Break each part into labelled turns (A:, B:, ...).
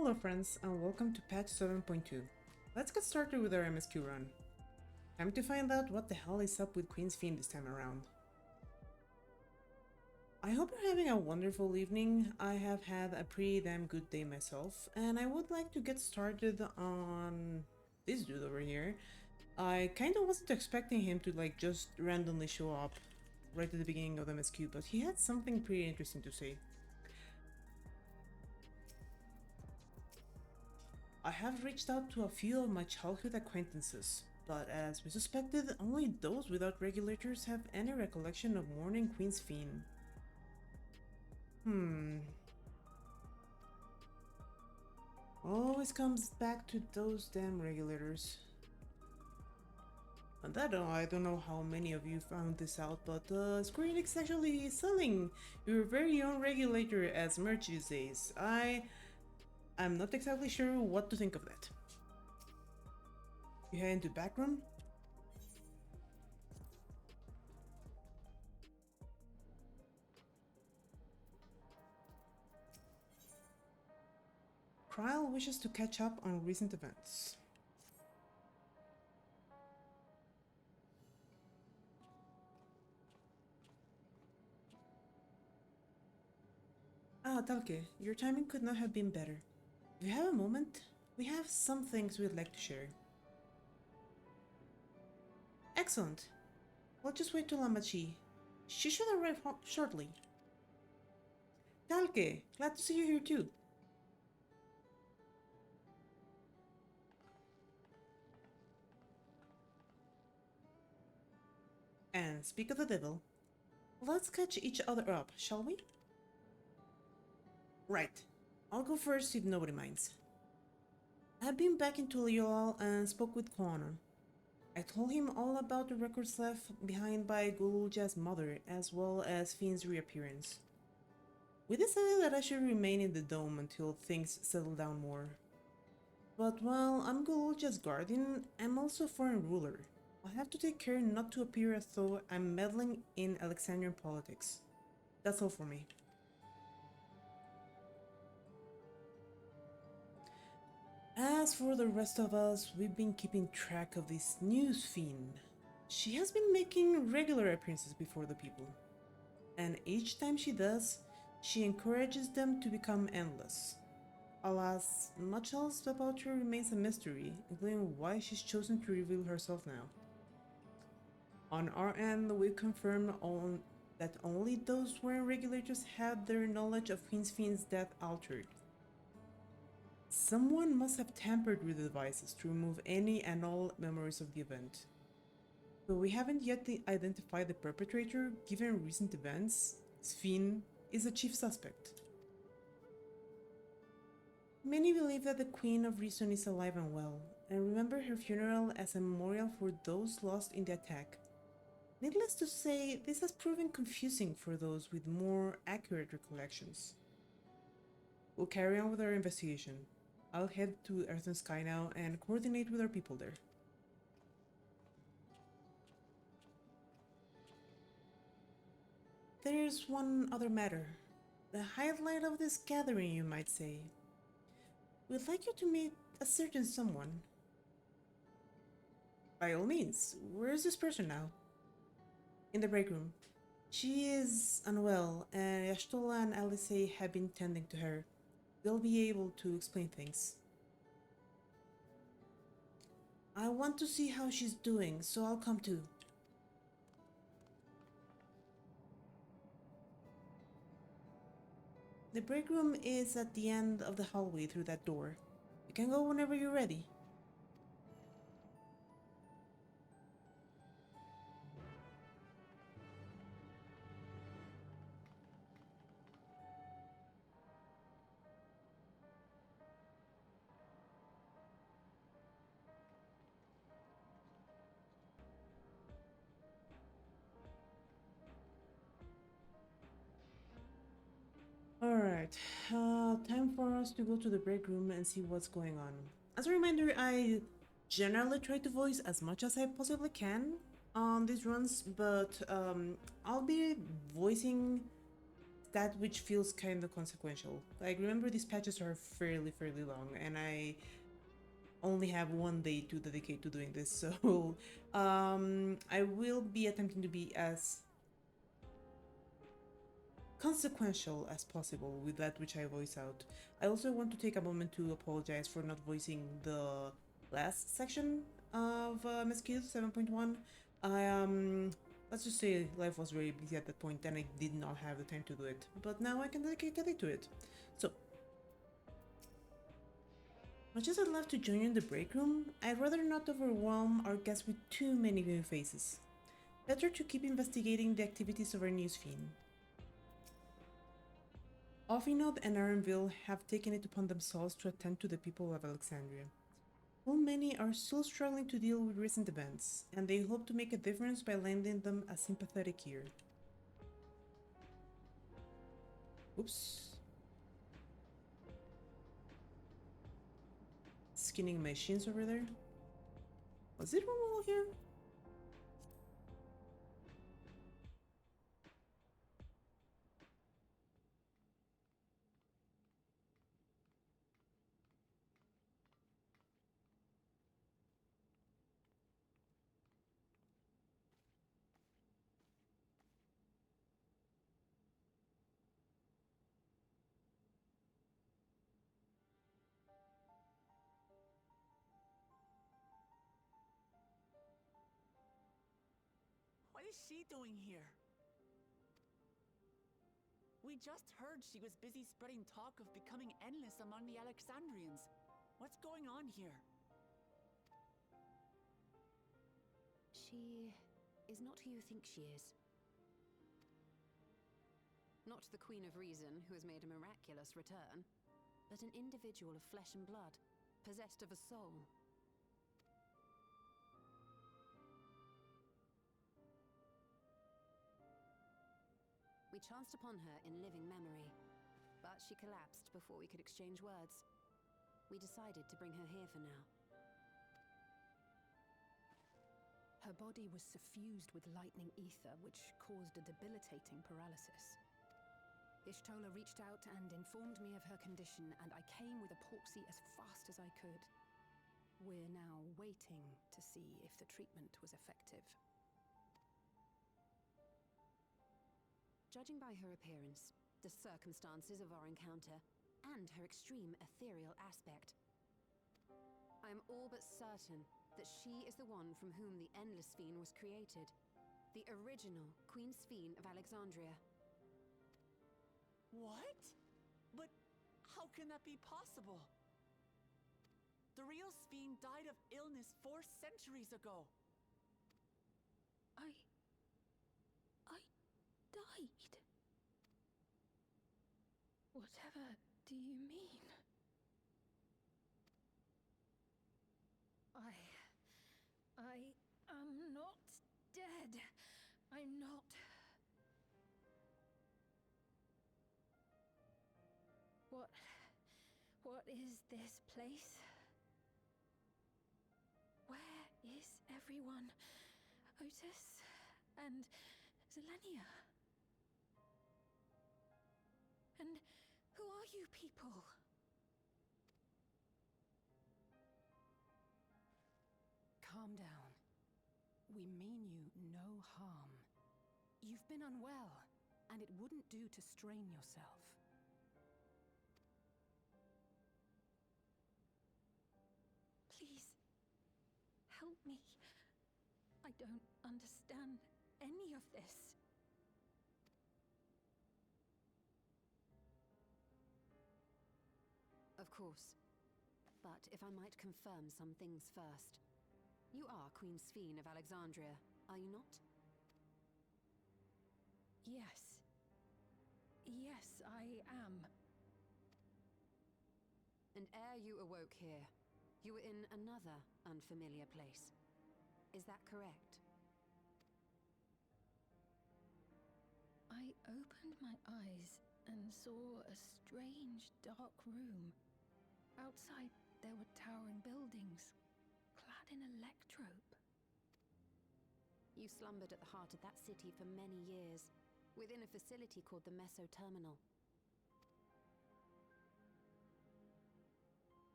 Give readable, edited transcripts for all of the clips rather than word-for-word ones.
A: Hello friends and welcome to patch 7.2. Let's get started with our MSQ run. Time to find out what the hell is up with Queen's Fiend this time around. I hope you're having a wonderful evening. I have had a pretty damn good day myself, and I would like to get started on this dude over here. I kinda wasn't expecting him to just randomly show up right at the beginning of MSQ, but he had something pretty interesting to say. I have reached out to a few of my childhood acquaintances, but as we suspected, only those without regulators have any recollection of mourning Queen's Fiend. Always comes back to those damn regulators. On that note, I don't know how many of you found this out, but Square Enix actually is selling your very own regulator as merch these days. I'm not exactly sure what to think of that. You head into back room. Krile wishes to catch up on recent events. Ah, Talke, your timing could not have been better. If you have a moment, we have some things we'd like to share. Excellent. We'll just wait till Amachi. She should arrive shortly. Talke, glad to see you here too. And speak of the devil, let's catch each other up, shall we? Right. I'll go first if nobody minds. I've been back into Leol and spoke with Koana. I told him all about the records left behind by Gulja's mother, as well as Fiend's reappearance. We decided that I should remain in the dome until things settle down more. But while I'm Gulja's guardian, I'm also a foreign ruler. I'll have to take care not to appear as though I'm meddling in Alexandrian politics. That's all for me. As for the rest of us, we've been keeping track of this news fiend. She has been making regular appearances before the people. And each time she does, she encourages them to become endless. Alas, much else about her remains a mystery, including why she's chosen to reveal herself now. On our end, we've confirmed that only those wearing regulators have their knowledge of Queen's Fiend's death altered. Someone must have tampered with the devices to remove any and all memories of the event. Though we haven't yet identified the perpetrator, given recent events, Sphene is a chief suspect. Many believe that the Queen of Reason is alive and well, and remember her funeral as a memorial for those lost in the attack. Needless to say, this has proven confusing for those with more accurate recollections. We'll carry on with our investigation. I'll head to Earth and Sky now and coordinate with our people there. There's one other matter. The highlight of this gathering, you might say. We'd like you to meet a certain someone. By all means, where is this person now? In the break room. She is unwell, and Yashtola and Alice have been tending to her. They'll be able to explain things. I want to see how she's doing, so I'll come too. The break room is at the end of the hallway through that door. You can go whenever you're ready. Alright, time for us to go to the break room and see what's going on. As a reminder, I generally try to voice as much as I possibly can on these runs, but I'll be voicing that which feels kind of consequential. Like, remember, these patches are fairly long, and I only have one day to dedicate to doing this, so I will be attempting to be as consequential as possible with that which I voice out. I also want to take a moment to apologize for not voicing the last section of MSQ 7.1. Let's just say life was very busy at that point and I did not have the time to do it, but now I can dedicate a day to it. So, much as I'd love to join you in the break room, I'd rather not overwhelm our guests with too many new faces. Better to keep investigating the activities of our newsfeed. Offinod and Arenville have taken it upon themselves to attend to the people of Alexandria. While many are still struggling to deal with recent events, and they hope to make a difference by lending them a sympathetic ear. Oops. Skinning machines over there? Was it normal here?
B: What is she doing here? We just heard she was busy spreading talk of becoming endless among the Alexandrians. What's going on here?
C: She is not who you think she is. Not the Queen of Reason, who has made a miraculous return, but an individual of flesh and blood, possessed of a soul. We chanced upon her in living memory, but she collapsed before we could exchange words. We decided to bring her here for now.
D: Her body was suffused with lightning ether, which caused a debilitating paralysis. Ishtola reached out and informed me of her condition, and I came with a porksy as fast as I could. We're now waiting to see if the treatment was effective.
C: Judging by her appearance, the circumstances of our encounter, and her extreme ethereal aspect, I am all but certain that she is the one from whom the Endless Sphene was created. The original Queen Sphene of Alexandria.
B: What? But how can that be possible? The real Sphene died of illness 4 centuries ago.
D: I died. Whatever do you mean? I am not dead. I'm not. What is this place? Where is everyone? Otis and Zelenia? And who are you people?
C: Calm down. We mean you no harm. You've been unwell, and it wouldn't do to strain yourself.
D: Please, help me. I don't understand any of this.
C: Of course. But if I might confirm some things first. You are Queen Sphene of Alexandria, are you not?
D: Yes. Yes, I am.
C: And ere you awoke here, you were in another unfamiliar place. Is that correct?
D: I opened my eyes and saw a strange, dark room. Outside, there were towering buildings, clad in electrope.
C: You slumbered at the heart of that city for many years, within a facility called the Meso Terminal.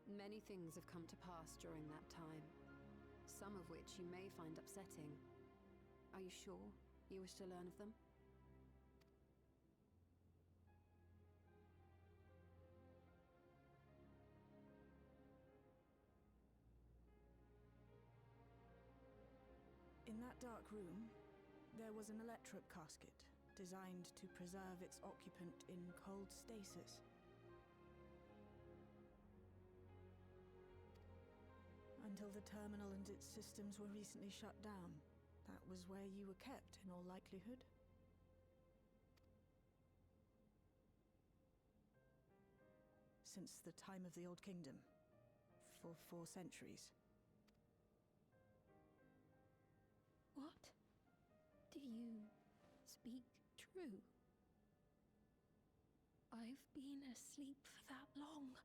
C: Many things have come to pass during that time, some of which you may find upsetting. Are you sure you wish to learn of them?
E: In that dark room, there was an electric casket designed to preserve its occupant in cold stasis. Until the terminal and its systems were recently shut down. That was where you were kept, in all likelihood. Since the time of the Old Kingdom. For 4 centuries.
D: What? Do you speak true? I've been asleep for that long.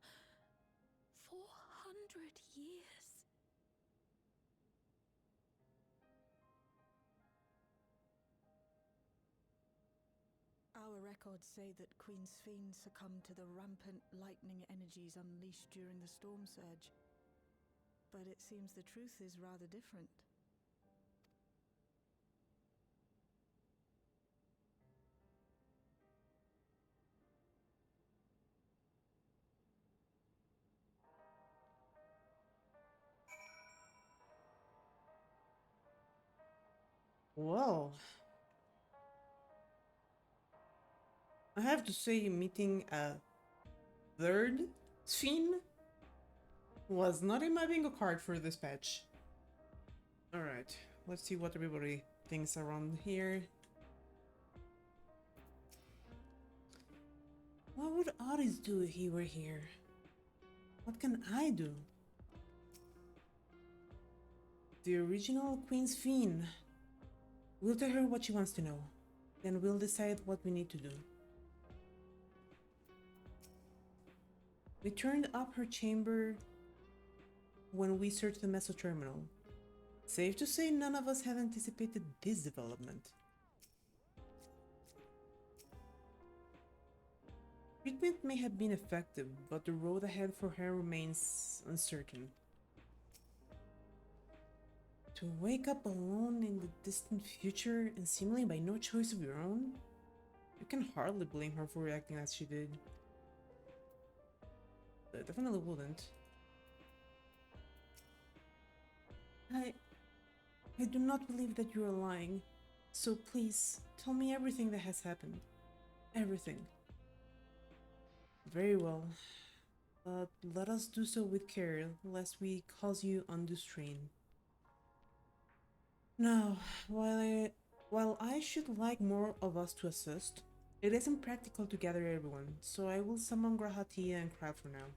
D: 400 years.
E: Our records say that Queen Sphene succumbed to the rampant lightning energies unleashed during the storm surge. But it seems the truth is rather different.
A: Well, I have to say, meeting a third Sphene was not in my bingo card for this patch. Alright, let's see what everybody thinks around here. What would Otis do if he were here? What can I do? The original Queen Sphene. We'll tell her what she wants to know. Then we'll decide what we need to do. We turned up her chamber when we searched the Meso Terminal. Safe to say none of us had anticipated this development. Treatment may have been effective, but the road ahead for her remains uncertain. To wake up alone in the distant future and seemingly by no choice of your own? You can hardly blame her for reacting as she did. I definitely wouldn't. I do not believe that you are lying. So please, tell me everything that has happened. Everything. Very well. But let us do so with care, lest we cause you undue strain. Now, while I should like more of us to assist, it isn't practical to gather everyone, so I will summon Grahatia and Crab for now.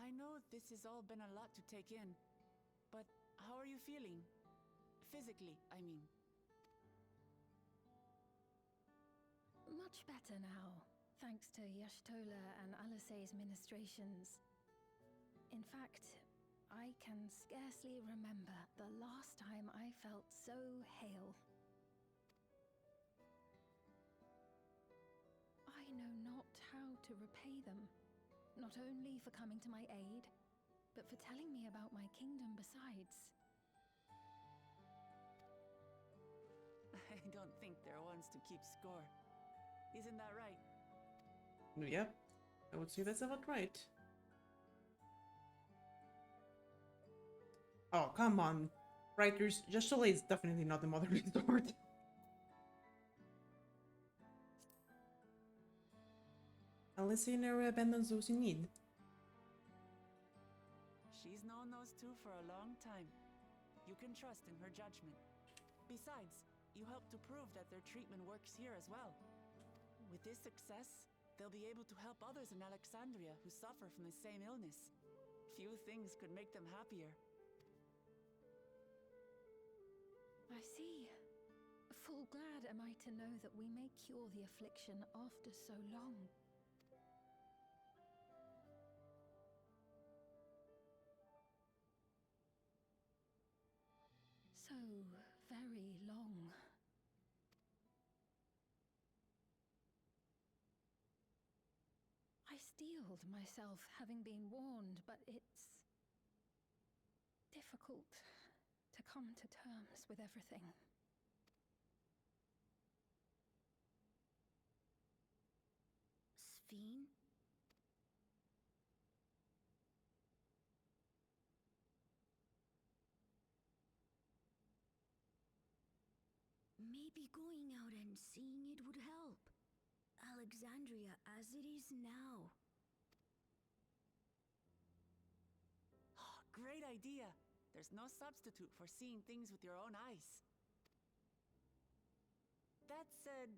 B: I know this has all been a lot to take in, but how are you feeling? Physically, I mean.
D: Much better now, thanks to Y'shtola and Alice's ministrations. In fact, I can scarcely remember the last time I felt so hale. I know not how to repay them, not only for coming to my aid, but for telling me about my kingdom besides.
B: I don't think they're ones to keep score. Isn't that right?
A: Yep, I would say that's about right. Oh, come on. Writers, Y'shtola is definitely not the mother resort. Alexandria abandons those in need.
B: She's known those two for a long time. You can trust in her judgment. Besides, you helped to prove that their treatment works here as well. With this success, they'll be able to help others in Alexandria who suffer from the same illness. Few things could make them happier.
D: I see. Full glad am I to know that we may cure the affliction after so long. So very long. I steeled myself having been warned, but it's difficult to come to terms with everything.
F: Sphene? Maybe going out and seeing it would help. Alexandria as it is now.
B: Great idea! There's no substitute for seeing things with your own eyes. That said,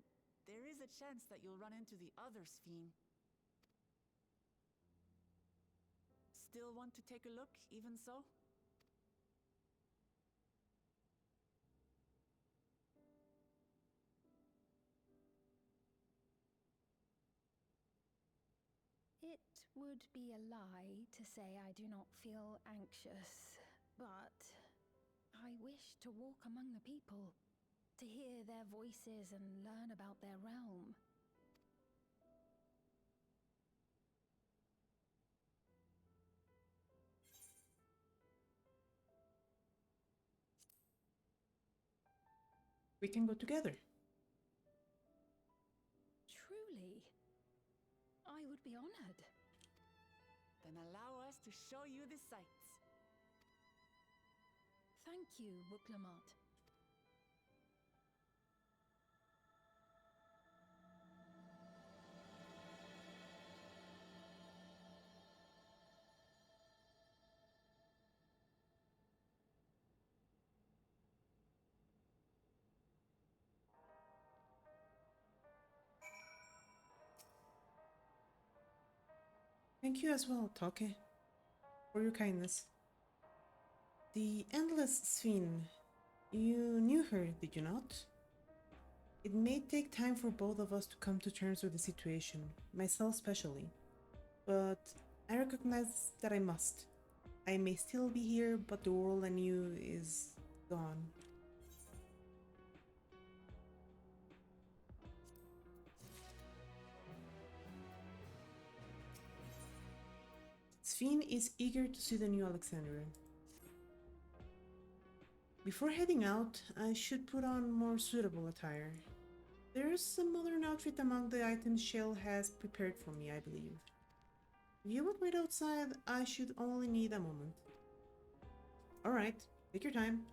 B: there is a chance that you'll run into the other Sphene. Still want to take a look, even so?
D: It would be a lie to say I do not feel anxious, but I wish to walk among the people, to hear their voices and learn about their realm.
A: We can go together.
D: Truly, I would be honored.
B: Then allow us to show you the sights.
D: Thank you, Wuklamat.
A: Thank you as well, Take, for your kindness. The Endless Sphene. You knew her, did you not? It may take time for both of us to come to terms with the situation, myself especially. But I recognize that I must. I may still be here, but the world I knew is gone. Sphene is eager to see the new Alexandria. Before heading out, I should put on more suitable attire. There's some modern outfit among the items Shell has prepared for me, I believe. If you would wait outside, I should only need a moment. Alright, take your time.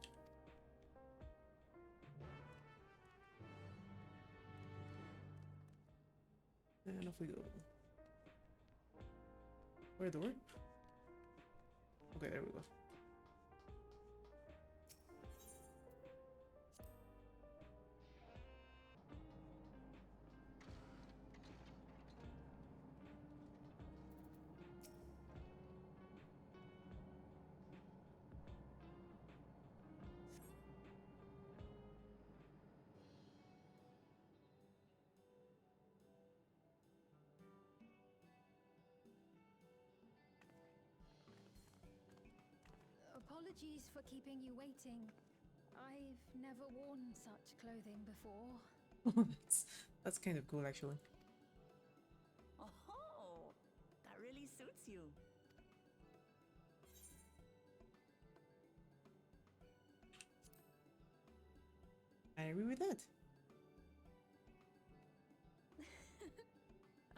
A: And off we go. Where the door? Okay, there we go.
D: Apologies for keeping you waiting. I've never worn such clothing before.
A: that's kind of cool, actually.
B: Oh, that really suits you.
A: I agree with that.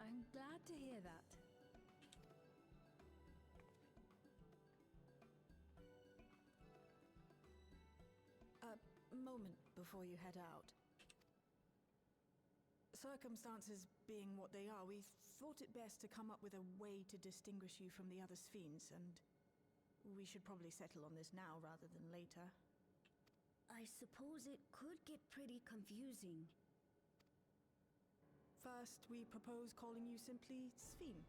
D: I'm glad to hear that.
E: A moment before you head out. Circumstances being what they are, we thought it best to come up with a way to distinguish you from the other Sphenes, and We should probably settle on this now rather than later.
F: I suppose it could get pretty confusing.
E: First, we propose calling you simply Sphene.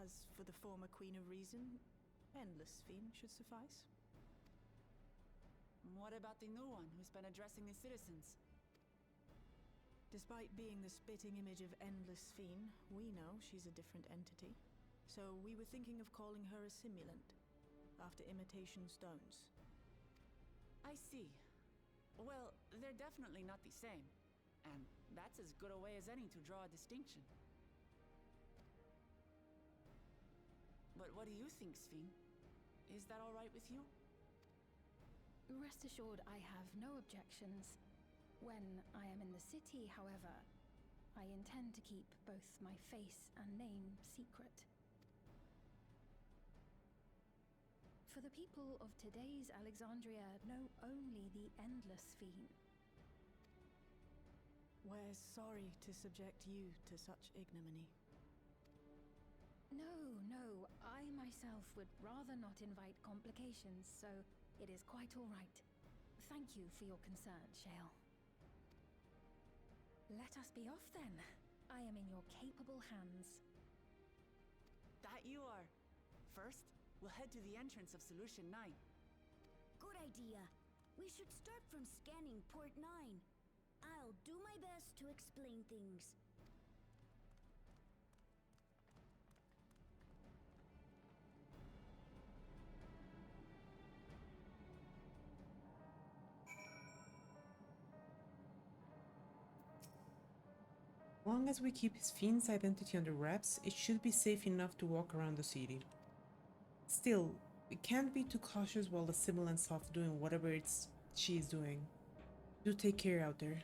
E: As for the former Queen of Reason, Endless Sphene should suffice.
B: What about the new one who's been addressing the citizens?
E: Despite being the spitting image of Endless Sphene, we know she's a different entity. So we were thinking of calling her a simulant, after imitation stones.
B: I see. Well, they're definitely not the same. And that's as good a way as any to draw a distinction. But what do you think, Sphene? Is that all right with you?
D: Rest assured, I have no objections. When I am in the city, however, I intend to keep both my face and name secret. For the people of today's Alexandria know only the Endless Sphene.
E: We're sorry to subject you to such ignominy.
D: No, I myself would rather not invite complications, so it is quite all right. Thank you for your concern, Shale. Let us be off then. I am in your capable hands.
B: That you are. First, we'll head to the entrance of Solution 9.
F: Good idea. We should start from scanning Port 9. I'll do my best to explain things.
A: As long as we keep Sphene's identity under wraps, it should be safe enough to walk around the city. Still, we can't be too cautious while the simulant's off doing whatever she's doing. Do take care out there.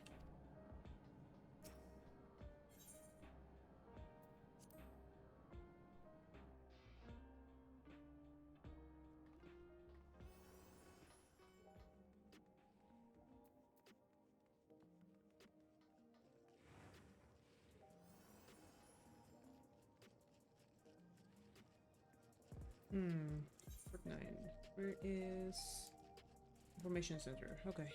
A: Port 9. Where is Information Center? Okay.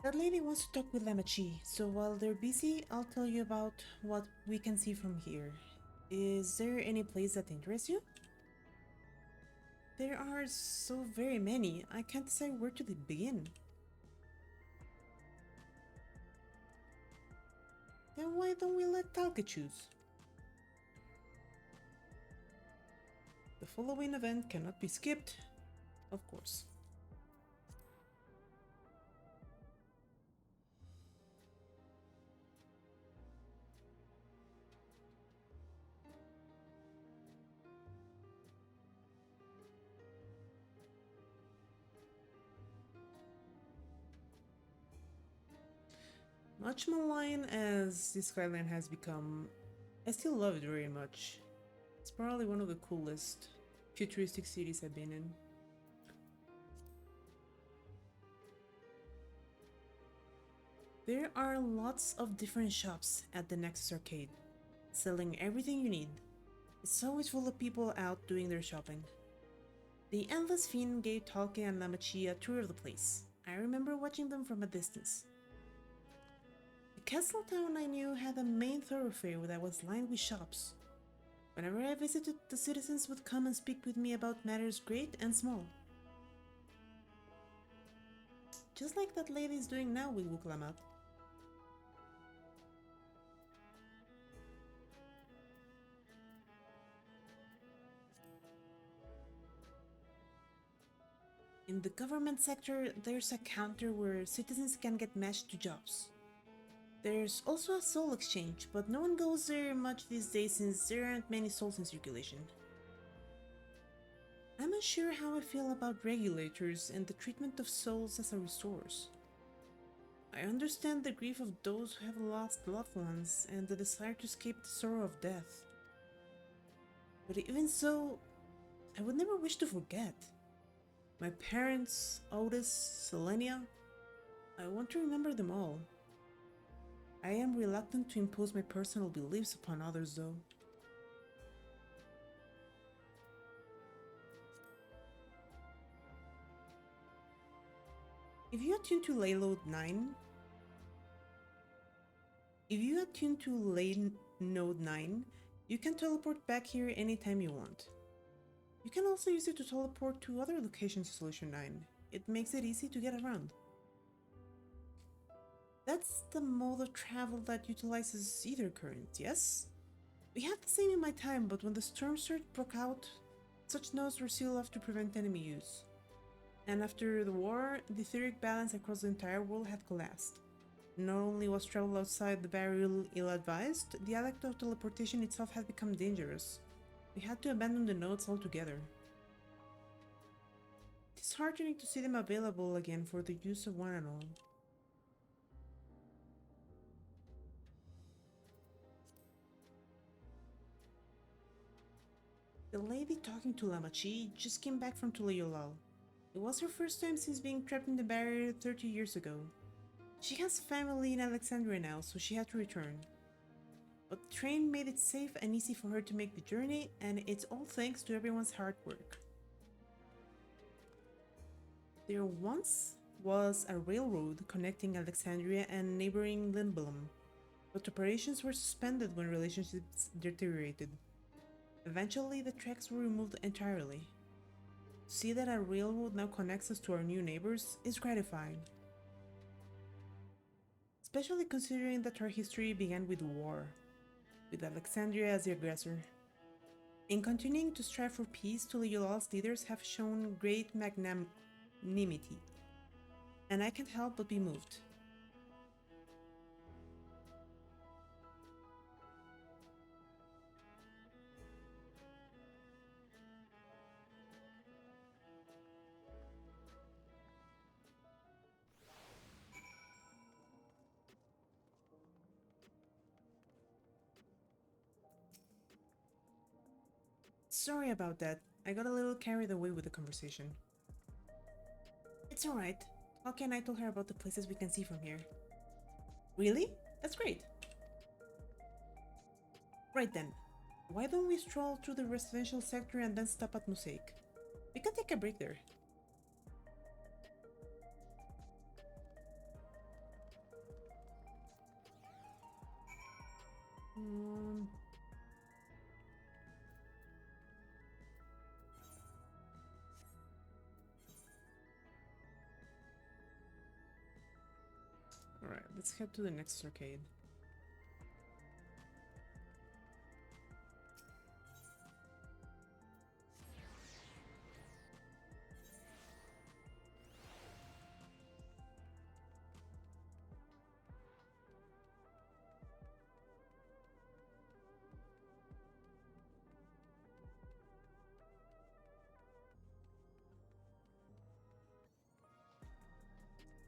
A: That lady wants to talk with Lamachi, so while they're busy, I'll tell you about what we can see from here. Is there any place that interests you? There are so very many, I can't decide where to begin. Then why don't we let Talca choose? The following event cannot be skipped, of course. Much maligned as this skyline has become, I still love it very much. It's probably one of the coolest futuristic cities I've been in. There are lots of different shops at the Nexus Arcade, selling everything you need. It's always full of people out doing their shopping. The Endless Fiend gave Talke and Lamachi a tour of the place. I remember watching them from a distance. The castle town I knew had a main thoroughfare that was lined with shops. Whenever I visited, the citizens would come and speak with me about matters great and small. Just like that lady is doing now with Wuklamat. In the government sector, there's a counter where citizens can get matched to jobs. There's also a soul exchange, but no one goes there much these days since there aren't many souls in circulation. I'm unsure how I feel about regulators and the treatment of souls as a resource. I understand the grief of those who have lost loved ones and the desire to escape the sorrow of death. But even so, I would never wish to forget. My parents, Otis, Selenia, I want to remember them all. I am reluctant to impose my personal beliefs upon others, though. If you attune to Layload 9, Node 9, you can teleport back here anytime you want. You can also use it to teleport to other locations in Solution 9. It makes it easy to get around. That's the mode of travel that utilizes ether current, yes? We had the same in my time, but when the storm surge broke out, such nodes were sealed off to prevent enemy use. And after the war, the etheric balance across the entire world had collapsed. Not only was travel outside the barrier ill-advised, the act of teleportation itself had become dangerous. We had to abandon the nodes altogether. It is heartening to see them available again for the use of one and all. The lady talking to Lamachi just came back from Tulayolal. It was her first time since being trapped in the barrier 30 years ago. She has family in Alexandria now, so she had to return. But the train made it safe and easy for her to make the journey, and it's all thanks to everyone's hard work. There once was a railroad connecting Alexandria and neighboring Limblum, but operations were suspended when relationships deteriorated. Eventually, the tracks were removed entirely. To see that a railroad now connects us to our new neighbors is gratifying. Especially considering that our history began with war, with Alexandria as the aggressor. In continuing to strive for peace, Tuliyolal's leaders have shown great magnanimity, and I can't help but be moved. Sorry about that. I got a little carried away with the conversation. It's alright. Talkie and I told her about the places we can see from here. Really? That's great. Right then. Why don't we stroll through the residential sector and then stop at Mosaic? We can take a break there. Alright, let's head to the next arcade.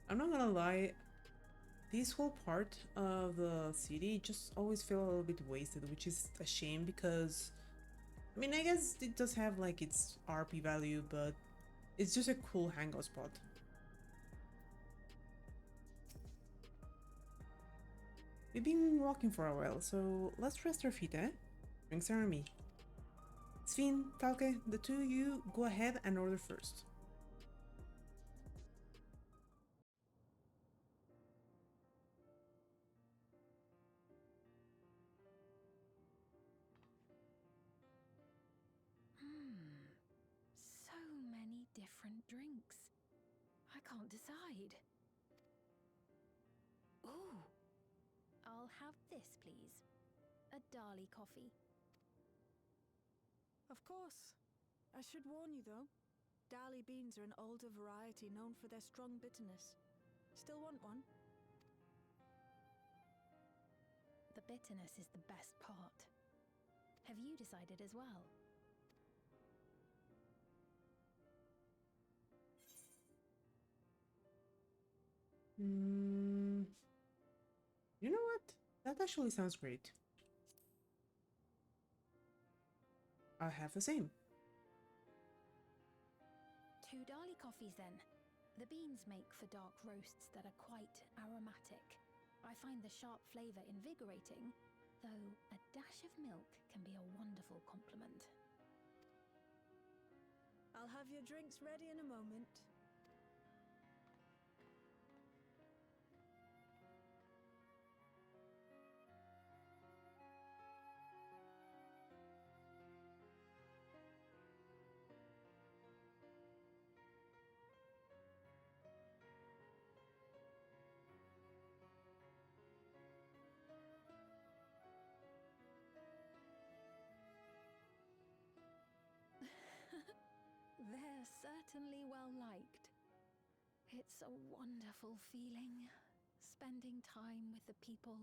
A: I'm not gonna lie, this whole part of the city just always feel a little bit wasted, which is a shame because, I mean, I guess it does have like its RP value, but it's just a cool hangout spot. We've been walking for a while, so let's rest our feet, eh? Drinks are on me. Sven, Talke, the two of you go ahead and order first.
D: So many different drinks. I can't decide.
C: Ooh! I'll have this, please. A Dali coffee.
E: Of course. I should warn you though, Dali beans are an older variety known for their strong bitterness. Still want one?
C: The bitterness is the best part. Have you decided as well?
A: You know what? That actually sounds great. I'll have the same.
D: 2 Dali coffees then. The beans make for dark roasts that are quite aromatic. I find the sharp flavour invigorating, though a dash of milk can be a wonderful complement.
E: I'll have your drinks ready in a moment.
D: They're certainly well liked. It's a wonderful feeling, spending time with the people.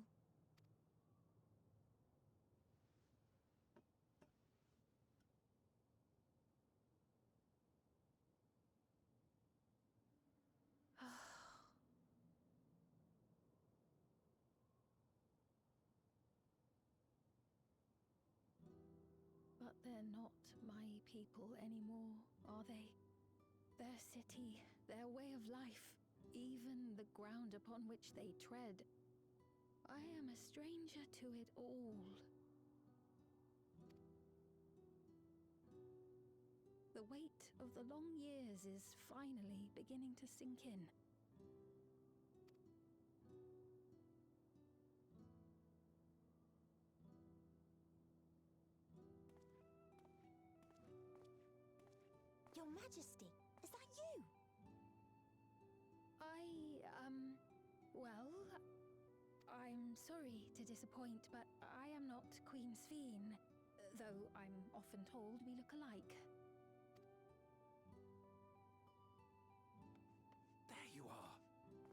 D: But they're not my people anymore, are they? Their city, their way of life, even the ground upon which they tread. I am a stranger to it all. The weight of the long years is finally beginning to sink in.
F: Your Majesty, is that you?
D: Well, I'm sorry to disappoint, but I am not Queen Sphene, though I'm often told we look alike.
G: There you are.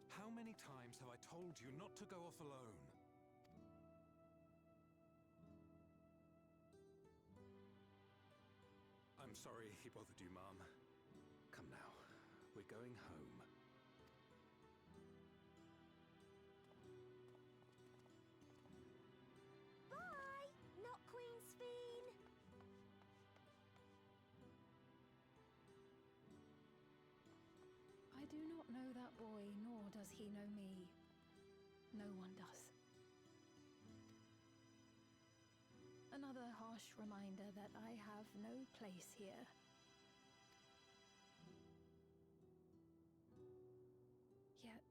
G: How many times have I told you not to go off alone? I'm sorry he bothered you, Mom. Come now, we're going home.
F: Bye, not Queen Sphene.
D: I do not know that boy, nor does he know me. No one does. Another harsh reminder that I have no place here. Yet,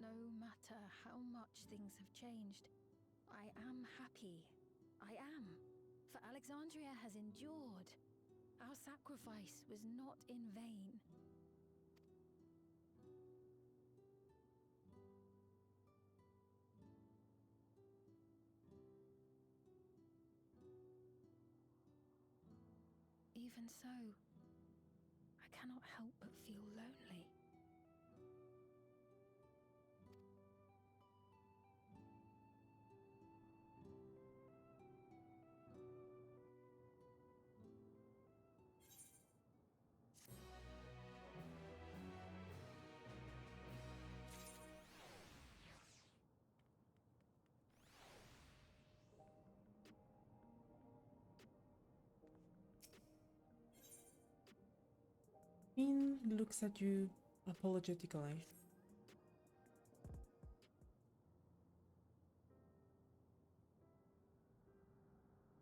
D: no matter how much things have changed, I am happy. I am. For Alexandria has endured. Our sacrifice was not in vain. Even so, I cannot help but feel lonely.
A: Finn looks at you apologetically.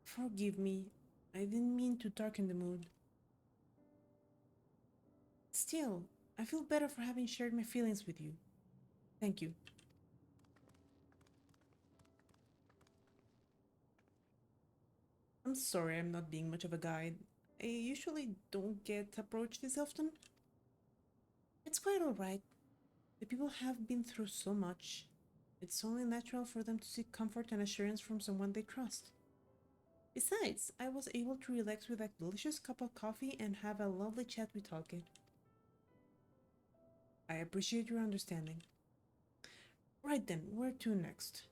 A: Forgive me, I didn't mean to darken the mood. Still, I feel better for having shared my feelings with you. Thank you. I'm sorry I'm not being much of a guide. I usually don't get approached this often. It's quite alright. The people have been through so much. It's only natural for them to seek comfort and assurance from someone they trust. Besides, I was able to relax with a delicious cup of coffee and have a lovely chat with Talkit. I appreciate your understanding. Right then, where to next?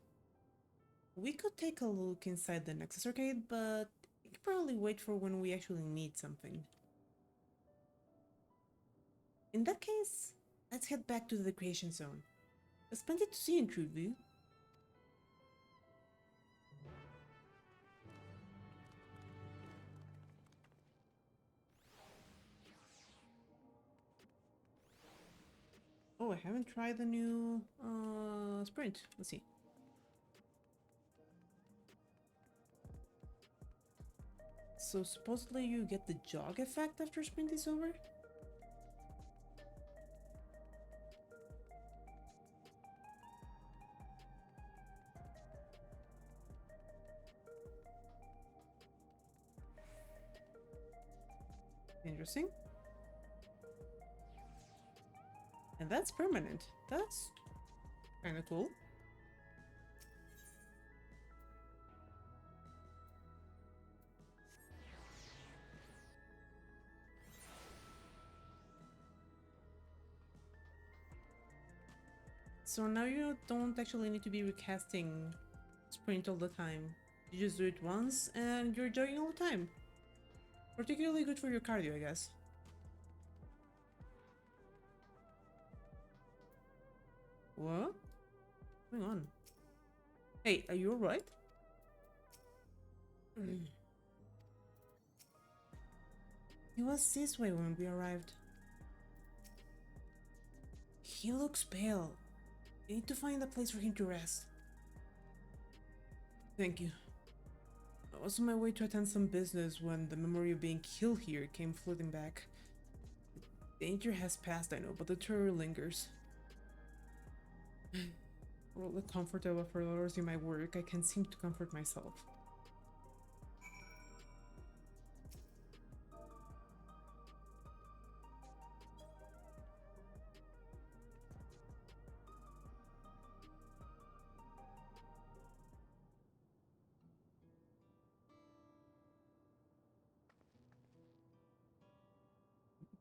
A: We could take a look inside the Nexus Arcade, but we could probably wait for when we actually need something. In that case, let's head back to the Creation Zone. It's splendid to see you in true view. Oh, I haven't tried the new sprint. Let's see. So supposedly you get the jog effect after sprint is over? Interesting. And that's permanent. That's kind of cool. So now you don't actually need to be recasting sprint all the time. You just do it once and you're jogging all the time. Particularly good for your cardio, I guess. What? What's going on? Hey, are you alright? He was this way when we arrived. He looks pale. You need to find a place for him to rest. Thank you. I was on my way to attend some business when the memory of being killed here came floating back. The danger has passed, I know, but the terror lingers. For all the comfort I offer others in my work, I can't seem to comfort myself.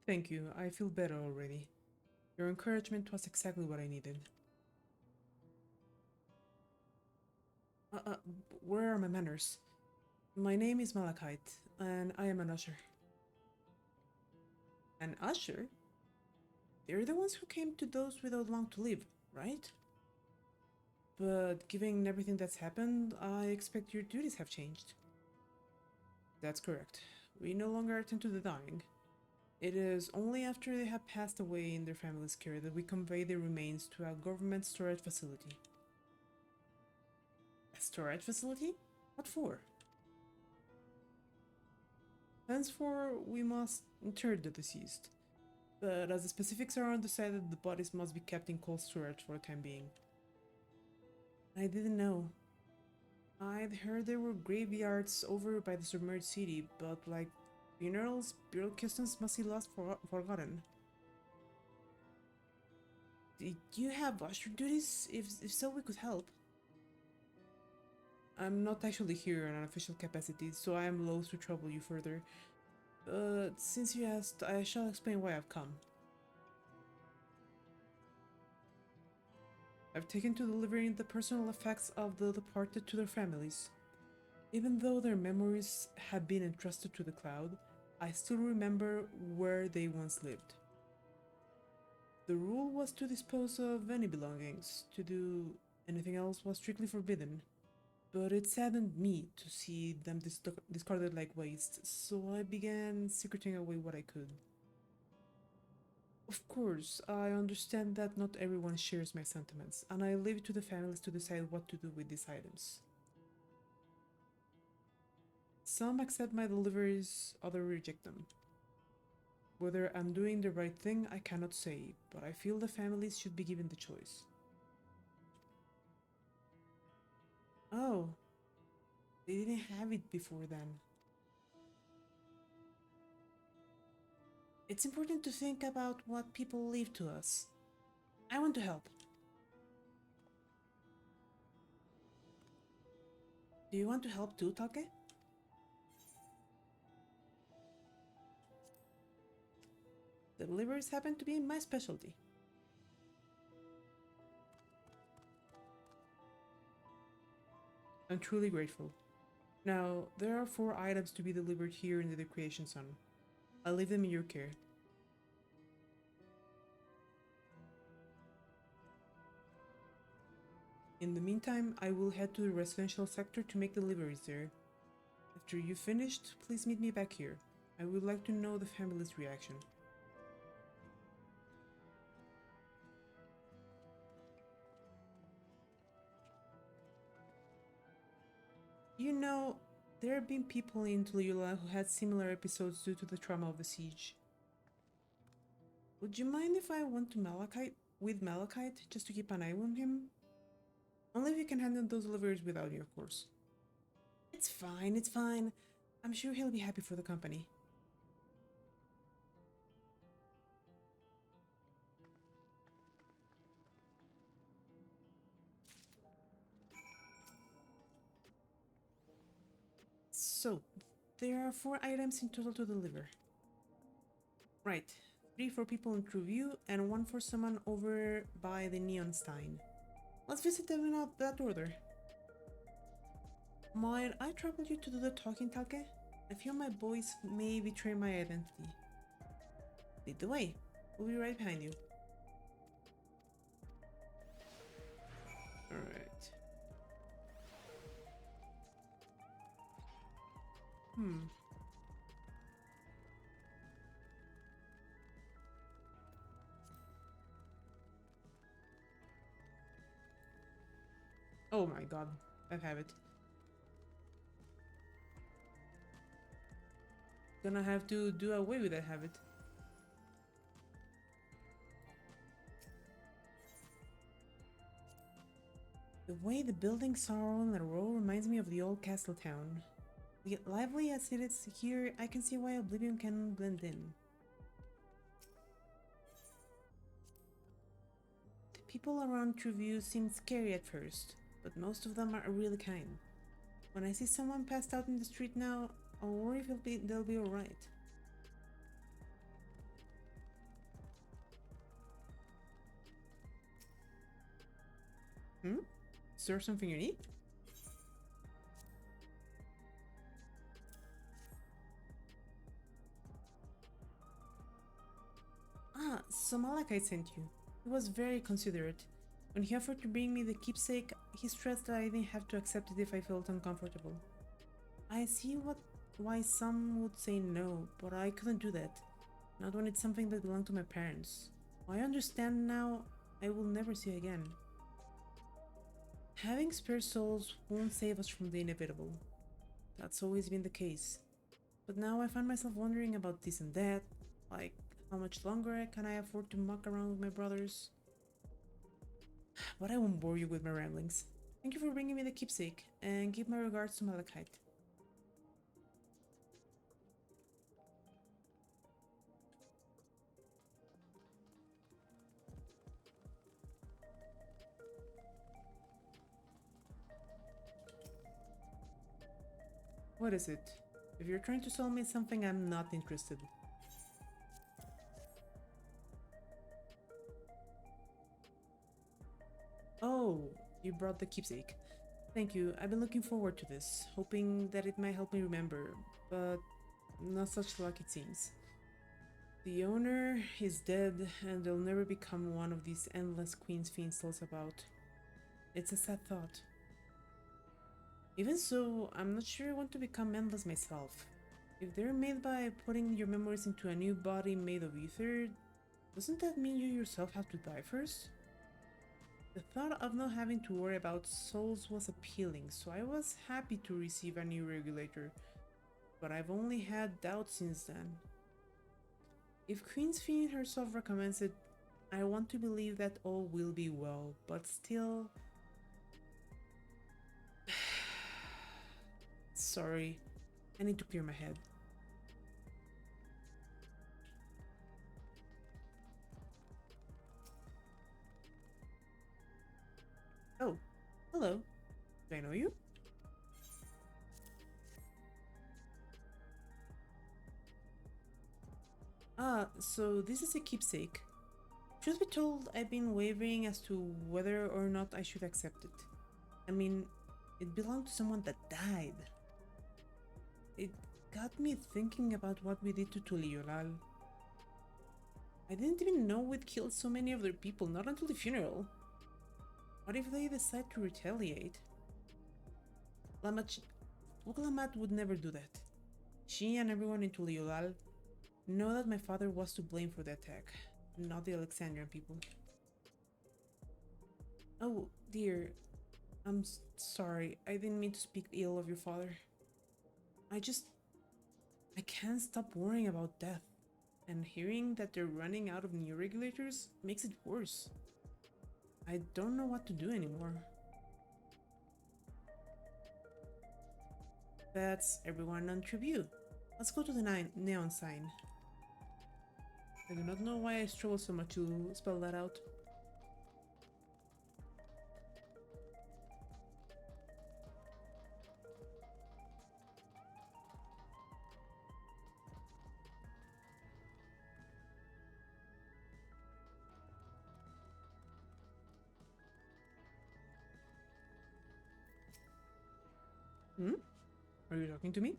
A: Thank you, I feel better already. Your encouragement was exactly what I needed. Where are my manners? My name is Malachite, and I am an usher. An usher? They're the ones who came to those without long to live, right? But given everything that's happened, I expect your duties have changed. That's correct. We no longer attend to the dying. It is only after they have passed away in their family's care that we convey their remains to a government storage facility. A storage facility? What for? Henceforth, we must inter the deceased. But as the specifics are undecided, the bodies must be kept in cold storage for the time being. I didn't know. I'd heard there were graveyards over by the submerged city, but like funerals, burial customs must be lost forgotten. Did you have usher duties? If so, we could help. I'm not actually here in an official capacity, so I am loath to trouble you further. But since you asked, I shall explain why I've come. I've taken to delivering the personal effects of the departed to their families. Even though their memories have been entrusted to the cloud, I still remember where they once lived. The rule was to dispose of any belongings. To do anything else was strictly forbidden. But it saddened me to see them discarded like waste, so I began secreting away what I could. Of course, I understand that not everyone shares my sentiments, and I leave it to the families to decide what to do with these items. Some accept my deliveries, others reject them. Whether I'm doing the right thing, I cannot say, but I feel the families should be given the choice. Oh, they didn't have it before then. It's important to think about what people leave to us. I want to help. Do you want to help too, Take? The deliveries happen to be my specialty. I'm truly grateful. Now, there are 4 items to be delivered here in the Recreation Zone. I'll leave them in your care. In the meantime, I will head to the residential sector to make deliveries there. After you've finished, please meet me back here. I would like to know the family's reaction. You know, there have been people in Tuliula who had similar episodes due to the trauma of the siege. Would you mind if I went to Malachite just to keep an eye on him? Only if you can handle those deliveries without me, of course. It's fine, it's fine. I'm sure he'll be happy for the company. So, there are 4 items in total to deliver. Right, 3 for people in Trueview and 1 for someone over by the Neon Stein. Let's visit them in that order. Might I trouble you to do the talking, Talke? I fear my voice may betray my identity. Lead the way. We'll be right behind you. Alright. Oh my god, I have it. Gonna have to do away with that habit. The way the buildings are all in a row reminds me of the old castle town. Lively as it is here, I can see why Oblivion can blend in. The people around Trueview seem scary at first, but most of them are really kind. When I see someone passed out in the street now, I'll worry if they'll be alright. Is there something you need? Ah, so Malachi sent you. He was very considerate. When he offered to bring me the keepsake, he stressed that I didn't have to accept it if I felt uncomfortable. I see why some would say no, but I couldn't do that. Not when it's something that belonged to my parents. I understand now I will never see again. Having spare souls won't save us from the inevitable. That's always been the case. But now I find myself wondering about this and that, like how much longer can I afford to muck around with my brothers? But I won't bore you with my ramblings. Thank you for bringing me the keepsake, and give my regards to Malachite. What is it? If you're trying to sell me something, I'm not interested. Oh, you brought the keepsake. Thank you, I've been looking forward to this, hoping that it might help me remember, but not such luck it seems. The owner is dead, and they'll never become one of these endless Queen's Fiends tells about. It's a sad thought. Even so, I'm not sure I want to become endless myself. If they're made by putting your memories into a new body made of ether, doesn't that mean you yourself have to die first? The thought of not having to worry about souls was appealing, so I was happy to receive a new regulator, but I've only had doubts since then. If Queen's Fiend herself recommends it, I want to believe that all will be well, but still... Sorry, I need to clear my head. Oh, hello. Do I know you? Ah, so this is a keepsake. Truth be told, I've been wavering as to whether or not I should accept it. I mean, it belonged to someone that died. It got me thinking about what we did to Tuliolal. I didn't even know we'd killed so many of their people, not until the funeral. What if they decide to retaliate? Uglamat would never do that. She and everyone in Tuliolal know that my father was to blame for the attack, not the Alexandrian people. Oh, dear. I'm sorry. I didn't mean to speak ill of your father. I just... I can't stop worrying about death. And hearing that they're running out of new regulators makes it worse. I don't know what to do anymore. That's everyone on Tribute. Let's go to the neon sign. I do not know why I struggle so much to spell that out. Hmm? Are you talking to me?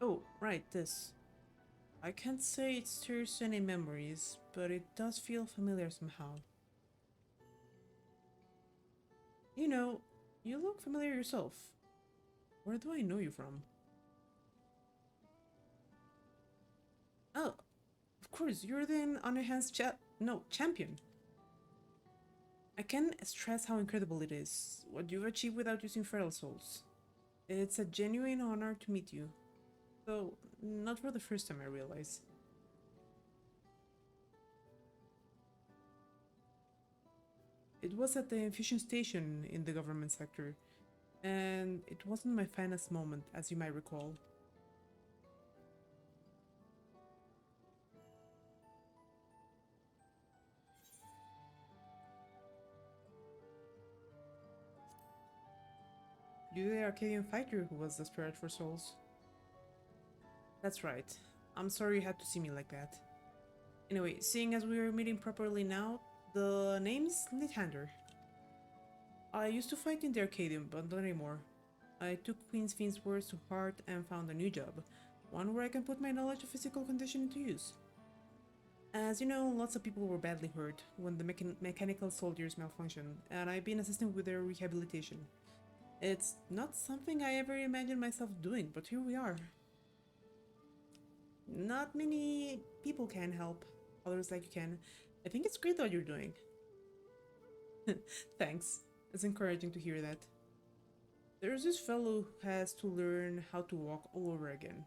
A: Oh, right, this. I can't say it stirs any memories, but it does feel familiar somehow. You know, you look familiar yourself. Where do I know you from? Oh, of course, you're the on your hands champion. I can't stress how incredible it is, what you've achieved without using feral souls. It's a genuine honor to meet you. Though, not for the first time I realize. It was at the infusion station in the government sector, and it wasn't my finest moment, as you might recall. You're the Arcadian fighter who was desperate for souls. That's right. I'm sorry you had to see me like that. Anyway, seeing as we are meeting properly now, the name's Lithander. I used to fight in the Arcadian, but not anymore. I took Queen's Fiend's words to heart and found a new job, one where I can put my knowledge of physical condition into use. As you know, lots of people were badly hurt when the mechanical soldiers malfunctioned, and I've been assisting with their rehabilitation. It's not something I ever imagined myself doing, but here we are. Not many people can help, others like you can. I think it's great what you're doing. Thanks, it's encouraging to hear that. There's this fellow who has to learn how to walk all over again.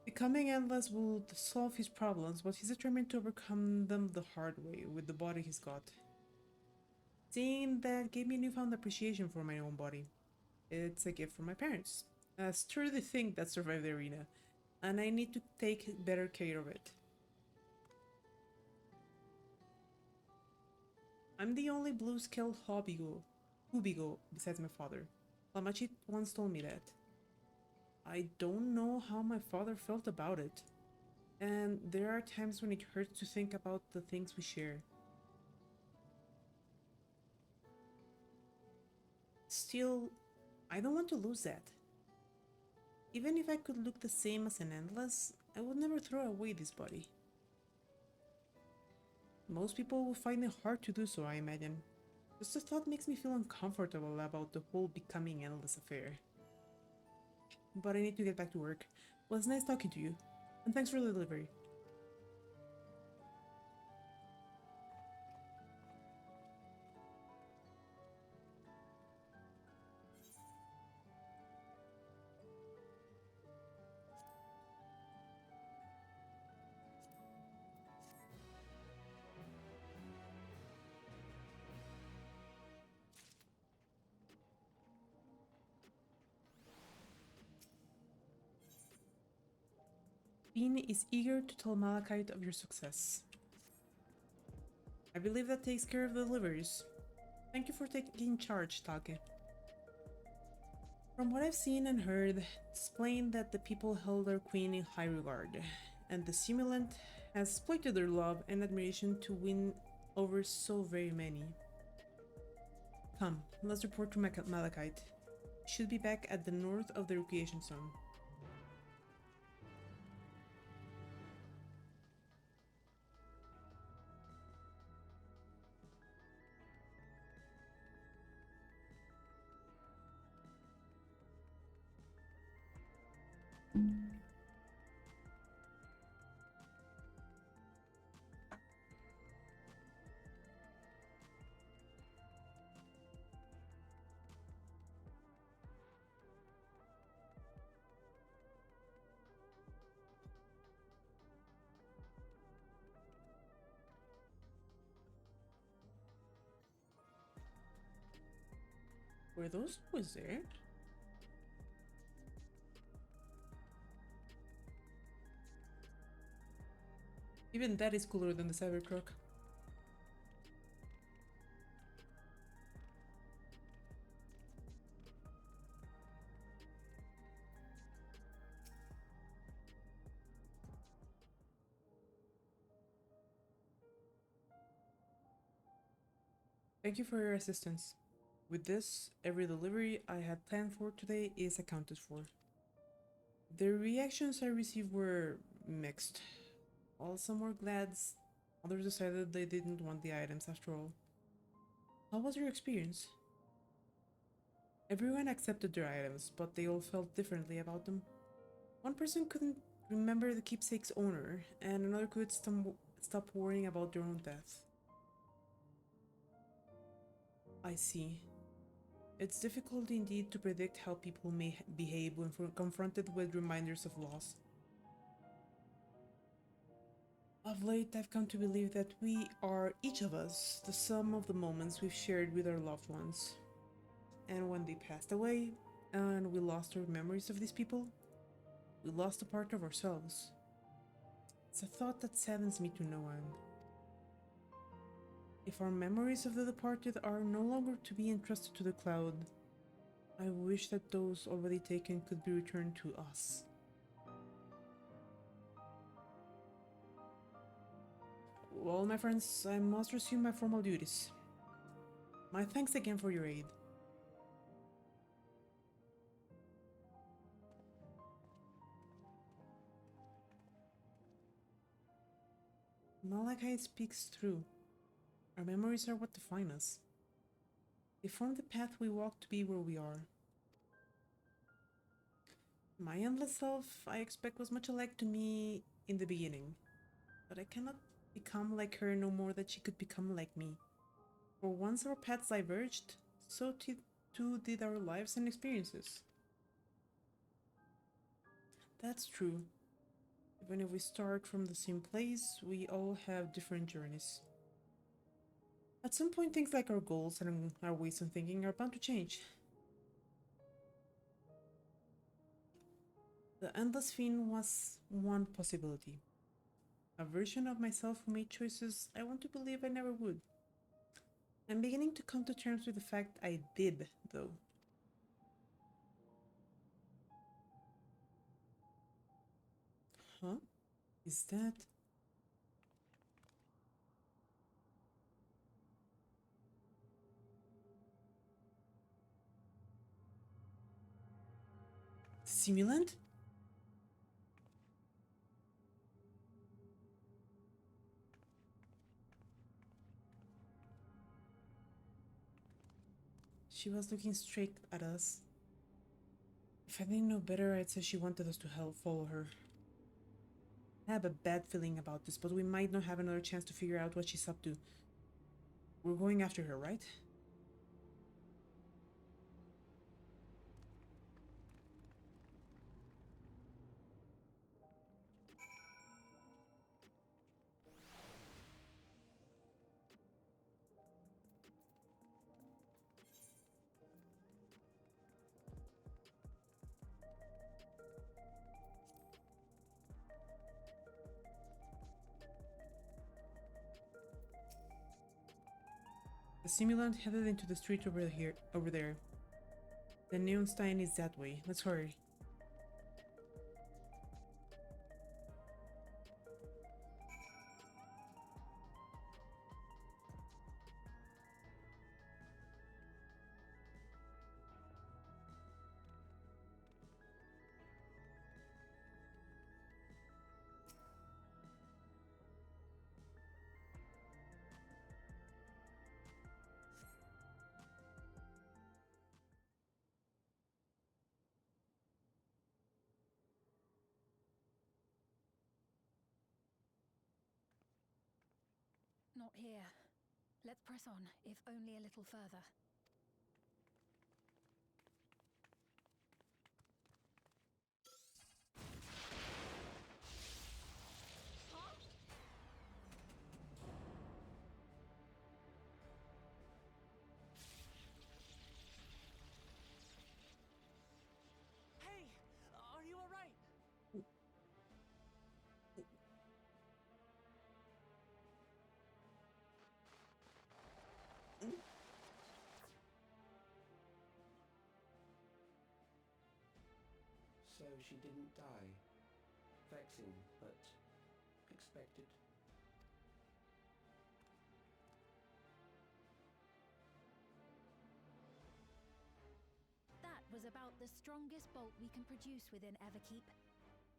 A: Becoming endless will solve his problems, but he's determined to overcome them the hard way with the body he's got. Seeing that gave me a newfound appreciation for my own body. It's a gift from my parents, a sturdy thing that survived the arena, and I need to take better care of it. I'm the only blue-scaled Hubigo besides my father. Lamachi once told me that. I don't know how my father felt about it, and there are times when it hurts to think about the things we share. Still, I don't want to lose that. Even if I could look the same as an endless, I would never throw away this body. Most people will find it hard to do so, I imagine. Just the thought makes me feel uncomfortable about the whole becoming endless affair. But I need to get back to work. Well, it's nice talking to you, and thanks for the delivery. Bean is eager to tell Malachite of your success. I believe that takes care of the deliveries. Thank you for taking charge, Take. From what I've seen and heard, it's plain that the people held their queen in high regard, and the simulant has exploited their love and admiration to win over so very many. Come, let's report to Malachite. Should be back at the north of the recreation zone. Were those always there? Even that is cooler than the Cybertruck. Thank you for your assistance. With this, every delivery I had planned for today is accounted for. The reactions I received were mixed. While some were glad, others decided they didn't want the items after all. How was your experience? Everyone accepted their items, but they all felt differently about them. One person couldn't remember the keepsake's owner, and another could stop worrying about their own death. I see. It's difficult indeed to predict how people may behave when confronted with reminders of loss. Of late, I've come to believe that we are, each of us, the sum of the moments we've shared with our loved ones. And when they passed away, and we lost our memories of these people, we lost a part of ourselves. It's a thought that saddens me to no end. If our memories of the departed are no longer to be entrusted to the cloud, I wish that those already taken could be returned to us. Well, my friends, I must resume my formal duties. My thanks again for your aid. Malachi speaks true. Our memories are what define us. They form the path we walk to be where we are. My endless self, I expect, was much alike to me in the beginning, but I cannot become like her no more that she could become like me. For once our paths diverged, so too did our lives and experiences. That's true. Even if we start from the same place, we all have different journeys. At some point, things like our goals and our ways of thinking are bound to change. The Endless Fiend was one possibility. A version of myself who made choices I want to believe I never would. I'm beginning to come to terms with the fact I did, though. Huh? Is that... Simulant? She was looking straight at us. If I didn't know better, I'd say she wanted us to follow her. I have a bad feeling about this, but we might not have another chance to figure out what she's up to. We're going after her, right? The simulant headed into the street over there. The neon sign is that way. Let's hurry.
D: Not here. Let's press on, if only a little further.
H: So she didn't die. Vexing, but expected.
I: That was about the strongest bolt we can produce within Everkeep.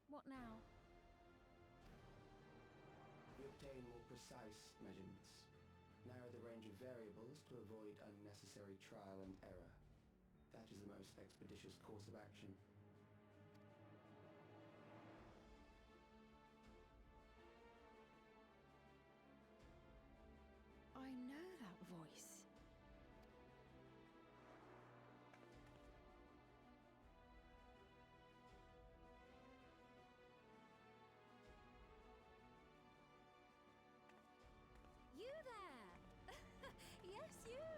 I: What now?
H: We obtain more precise measurements. Narrow the range of variables to avoid unnecessary trial and error. That is the most expeditious course of action.
I: I know that voice.
C: You there! Yes, you!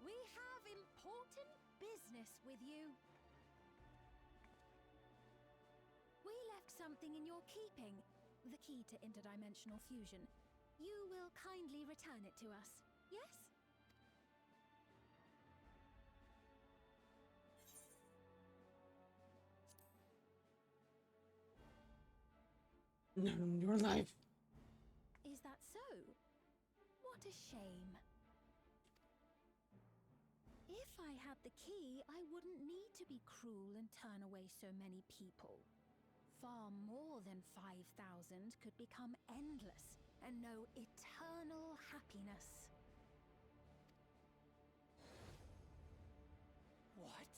I: We have important business with you. We left something in your keeping, the key to interdimensional fusion. You will kindly return it to us, yes?
A: No, you're alive.
I: Is that so? What a shame. If I had the key, I wouldn't need to be cruel and turn away so many people. Far more than 5,000 could become endless and know eternal happiness.
B: What?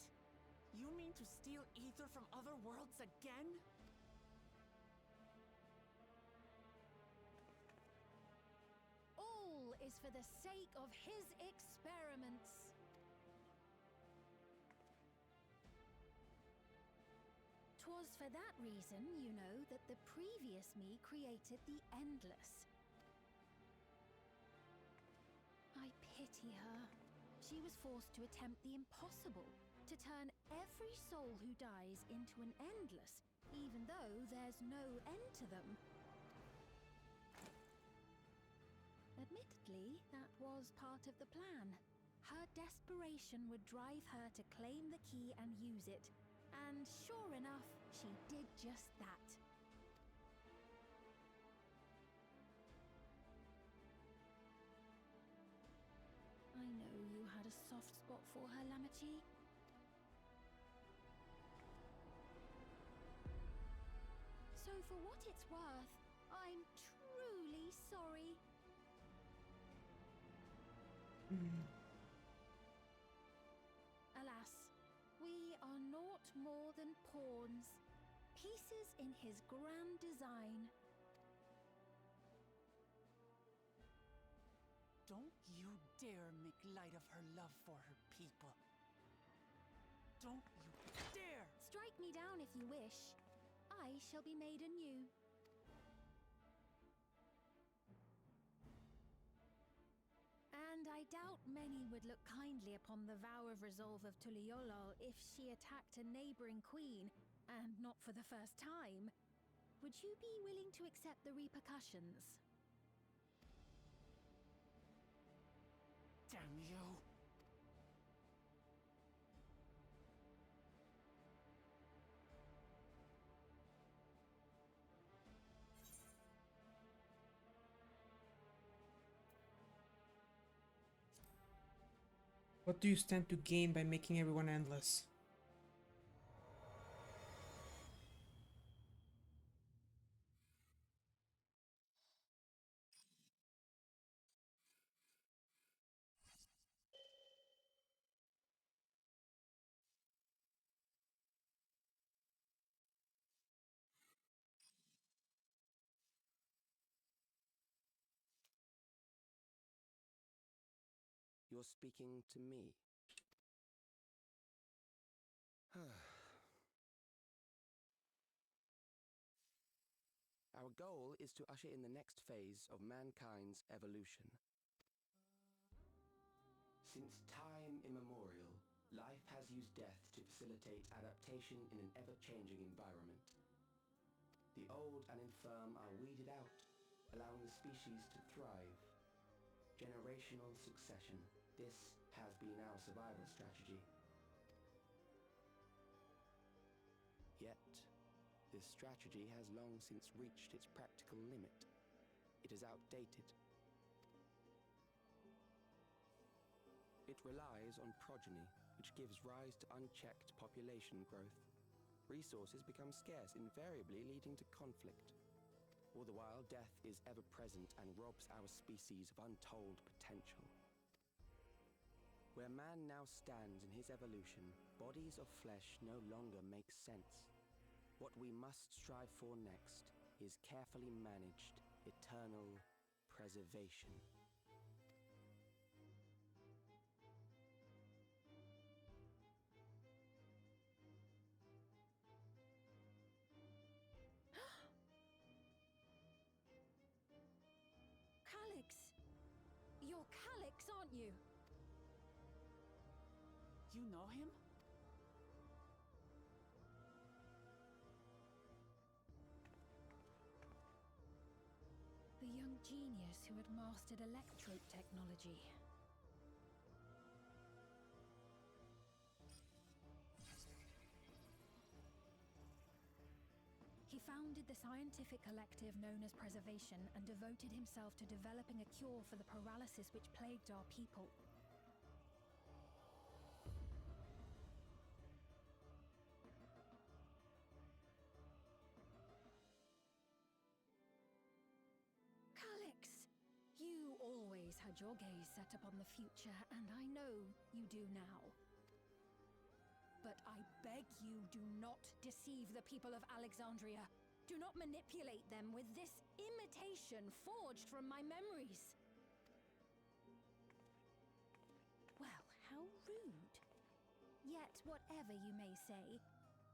B: You mean to steal ether from other worlds again?
I: All is for the sake of his experiments. Twas for that reason, you know, that the previous me created the Endless. I pity her. She was forced to attempt the impossible, to turn every soul who dies into an Endless, even though there's no end to them. Admittedly, that was part of the plan. Her desperation would drive her to claim the key and use it. And sure enough, she did just that. I know you had a soft spot for her, Lamachi. So for what it's worth, I'm truly sorry. Alas, we are naught more than pawns, pieces in his grand design.
B: Don't you dare make light of her love for her people. Don't you dare!
I: Strike me down if you wish. I shall be made anew. And I doubt many would look kindly upon the vow of resolve of Tuliolol if she attacked a neighboring queen, and not for the first time. Would you be willing to accept the repercussions?
B: Damn you!
A: What do you stand to gain by making everyone endless?
H: You're speaking to me. Our goal is to usher in the next phase of mankind's evolution. Since time immemorial, life has used death to facilitate adaptation in an ever-changing environment. The old and infirm are weeded out, allowing the species to thrive. Generational succession. This has been our survival strategy. Yet, this strategy has long since reached its practical limit. It is outdated. It relies on progeny, which gives rise to unchecked population growth. Resources become scarce, invariably leading to conflict. All the while, death is ever present and robs our species of untold potential. Where man now stands in his evolution, bodies of flesh no longer make sense. What we must strive for next is carefully managed, eternal preservation.
I: Calyx! You're Calyx, aren't you?
B: You know him?
I: The young genius who had mastered electrope technology. He founded the scientific collective known as Preservation and devoted himself to developing a cure for the paralysis which plagued our people. Calyx, you always had your gaze set upon the future, and I know you do now. But I beg you, do not deceive the people of Alexandria. Do not manipulate them with this imitation forged from my memories. Well, how rude. Yet, whatever you may say,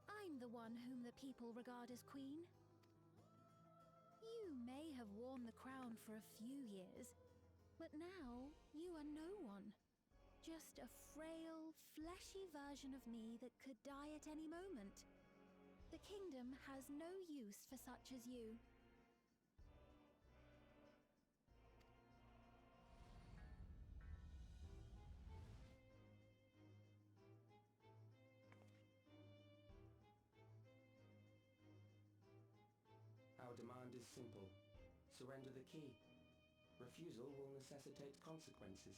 I: I'm the one whom the people regard as queen. You may have worn the crown for a few years, but now you are no one. Just a frail, fleshy version of me that could die at any moment. The kingdom has no use for such as you.
H: Our demand is simple. Surrender the key. Refusal will necessitate consequences.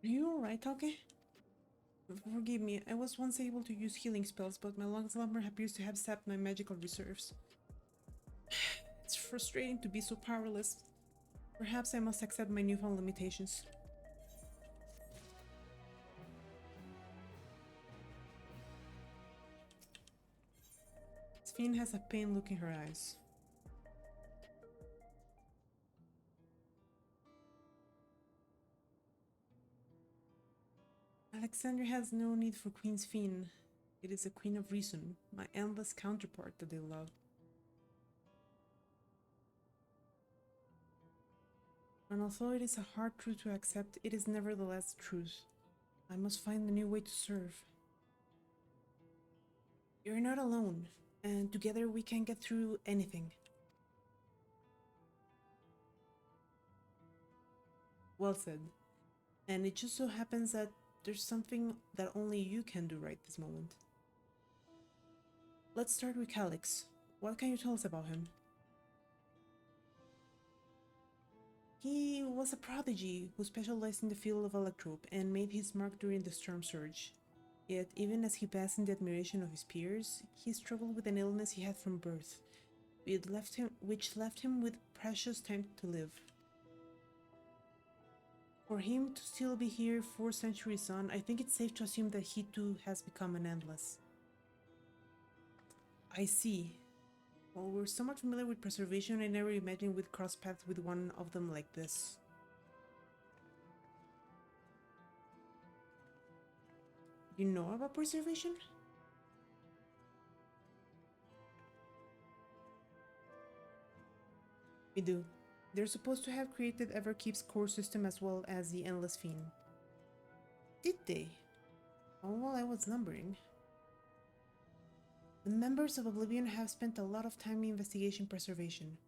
A: Are you alright, okay? Forgive me, I was once able to use healing spells, but my long slumber appears to have sapped my magical reserves. It's frustrating to be so powerless. Perhaps I must accept my newfound limitations. Sphene has a pained look in her eyes. Alexandria has no need for Queen Sphene. It is a queen of reason, my endless counterpart that they love. And although it is a hard truth to accept, it is nevertheless truth. I must find a new way to serve. You're not alone, and together we can get through anything. Well said. And it just so happens that there's something that only you can do right this moment. Let's start with Calyx. What can you tell us about him? He was a prodigy who specialized in the field of electrope and made his mark during the Storm Surge. Yet, even as he basked in the admiration of his peers, he struggled with an illness he had from birth, which left him with precious time to live. For him to still be here 4 centuries on, I think it's safe to assume that he too has become an endless. I see. While we're somewhat familiar with preservation, I never imagined we'd cross paths with one of them like this. You know about preservation? We do. They're supposed to have created Everkeep's core system as well as the Endless Fiend. Did they? Oh, well, I was numbering. The members of Oblivion have spent a lot of time in investigation preservation.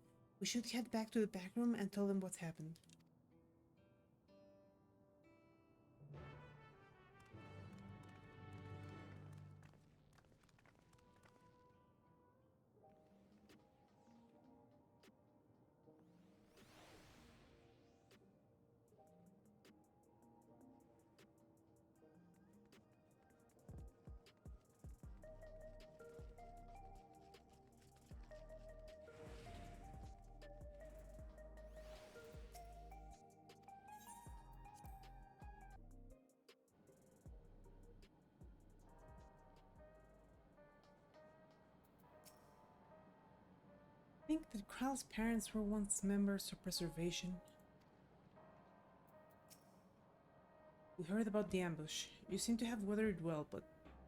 A: We should head back to the back room and tell them what's happened. I think that Kral's parents were once members of Preservation. We heard about the ambush. You seem to have weathered it well, but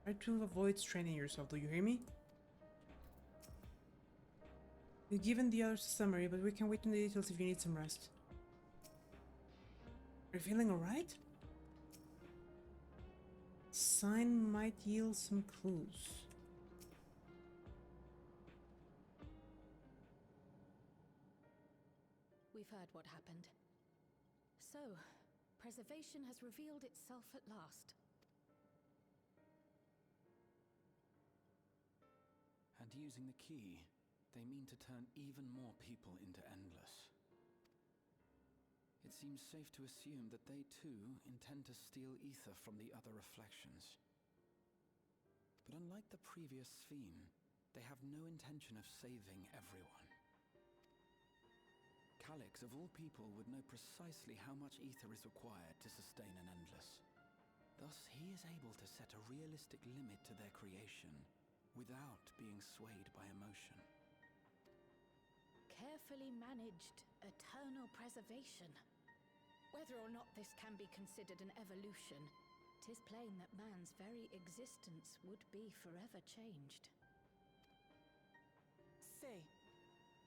A: try to avoid straining yourself, do you hear me? We've given the others a summary, but we can wait on the details if you need some rest. Are you feeling alright? Sign might yield some clues.
D: We've heard what happened. So, preservation has revealed itself at last.
G: And using the key, they mean to turn even more people into Endless. It seems safe to assume that they too intend to steal ether from the other reflections. But unlike the previous Sphere, they have no intention of saving everyone. Calyx, of all people, would know precisely how much ether is required to sustain an Endless. Thus, he is able to set a realistic limit to their creation, without being swayed by emotion.
I: Carefully managed eternal preservation.
D: Whether or not this can be considered an evolution, 'tis plain that man's very existence would be forever changed.
B: Say,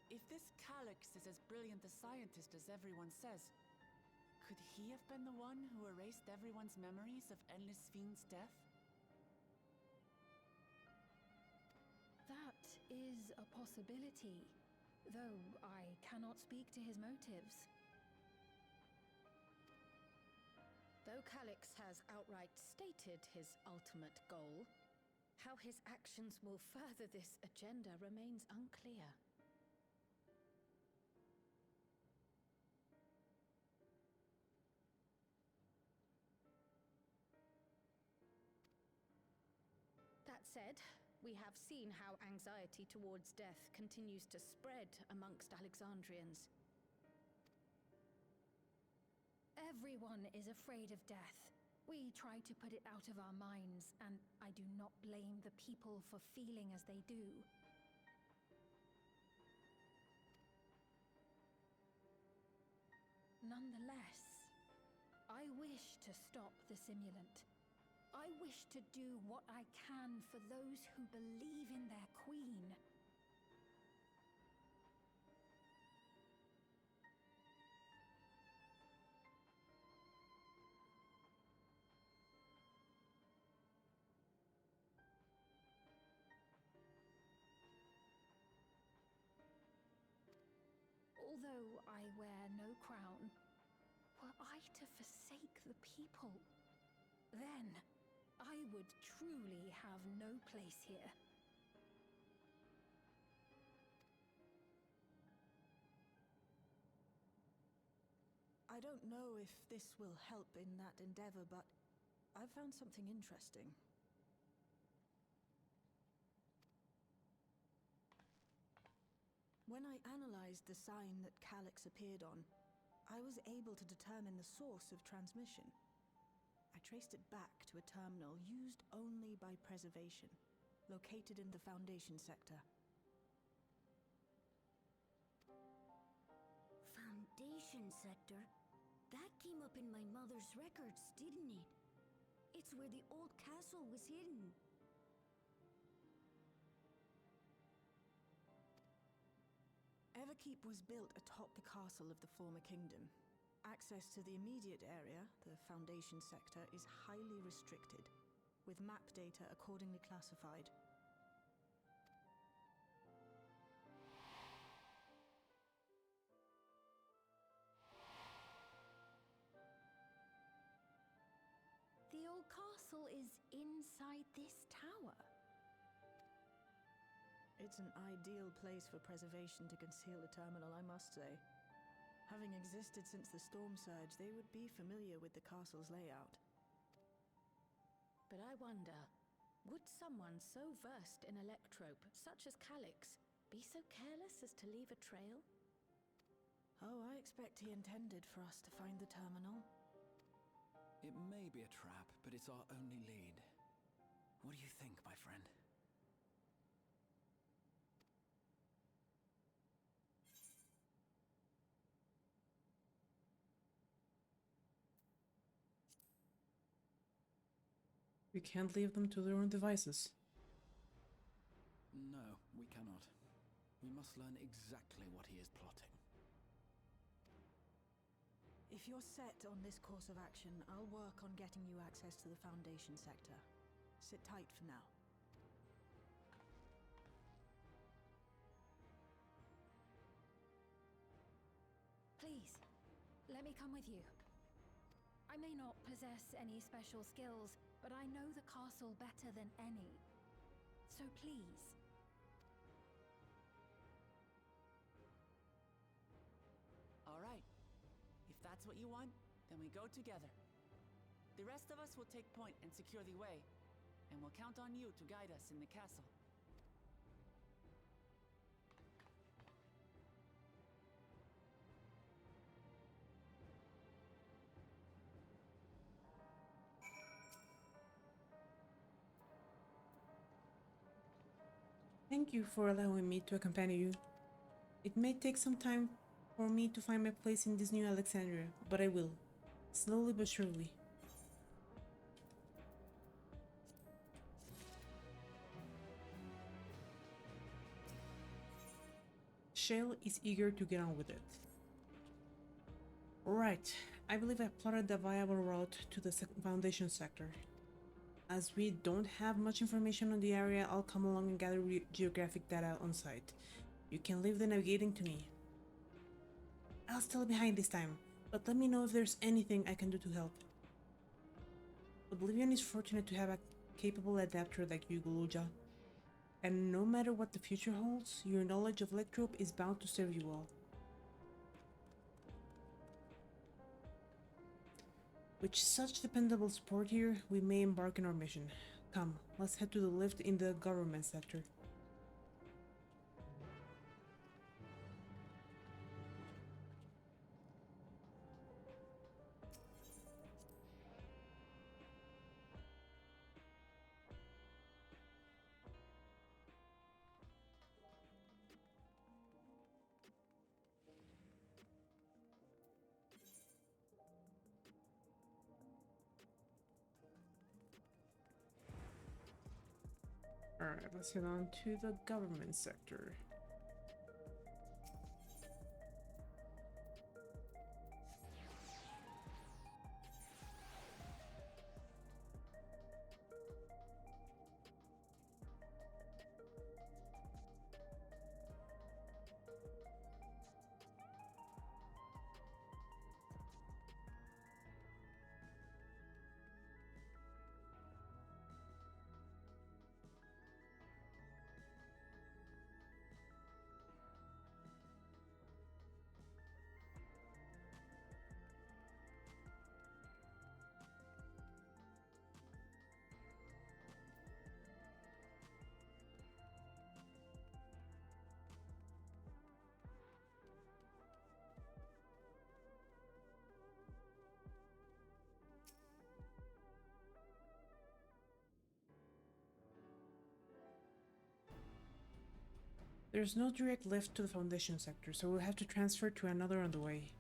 B: if this Calyx is as brilliant a scientist as everyone says, could he have been the one who erased everyone's memories of Endless Fiend's death?
D: That is a possibility, though I cannot speak to his motives. Though Calyx has outright stated his ultimate goal, how his actions will further this agenda remains unclear. That said, we have seen how anxiety towards death continues to spread amongst Alexandrians. Everyone is afraid of death. We try to put it out of our minds, and I do not blame the people for feeling as they do. Nonetheless, I wish to stop the simulant. I wish to do what I can for those who believe in their queen. Although I wear no crown, were I to forsake the people, then I would truly have no place here.
E: I don't know if this will help in that endeavor, but I've found something interesting. When I analyzed the sign that Calyx appeared on, I was able to determine the source of transmission. I traced it back to a terminal used only by Preservation, located in the Foundation sector.
F: Foundation sector? That came up in my mother's records, didn't it? It's where the old castle was hidden.
E: keep was built atop the castle of the former kingdom. Access to the immediate area, the Foundation sector, is highly restricted, with map data accordingly classified.
I: The old castle is inside this tower.
E: It's an ideal place for preservation to conceal a terminal, I must say. Having existed since the storm surge, they would be familiar with the castle's layout.
I: But I wonder, would someone so versed in electrope, such as Calix, be so careless as to leave a trail?
E: Oh, I expect he intended for us to find the terminal.
G: It may be a trap, but it's our only lead. What do you think, my friend?
A: We can't leave them to their own devices.
G: No, we cannot. We must learn exactly what he is plotting.
E: If you're set on this course of action, I'll work on getting you access to the Foundation sector. Sit tight for now.
I: Please, let me come with you. I may not possess any special skills, but I know the castle better than any. So please.
B: All right. If that's what you want, then we go together. The rest of us will take point and secure the way, and we'll count on you to guide us in the castle.
A: Thank you for allowing me to accompany you. It may take some time for me to find my place in this new Alexandria, but I will. Slowly but surely. Shale is eager to get on with it. Right, I believe I plotted the viable route to the Foundation sector. As we don't have much information on the area, I'll come along and gather geographic data on site. You can leave the navigating to me. I'll stay behind this time, but let me know if there's anything I can do to help. Oblivion is fortunate to have a capable adapter like you, Guluja. And no matter what the future holds, your knowledge of Electrope is bound to serve you well. With such dependable support here, we may embark on our mission. Come, let's head to the lift in the government sector. Alright, let's head on to the government sector. There's no direct lift to the Foundation sector, so we'll have to transfer to another on the way.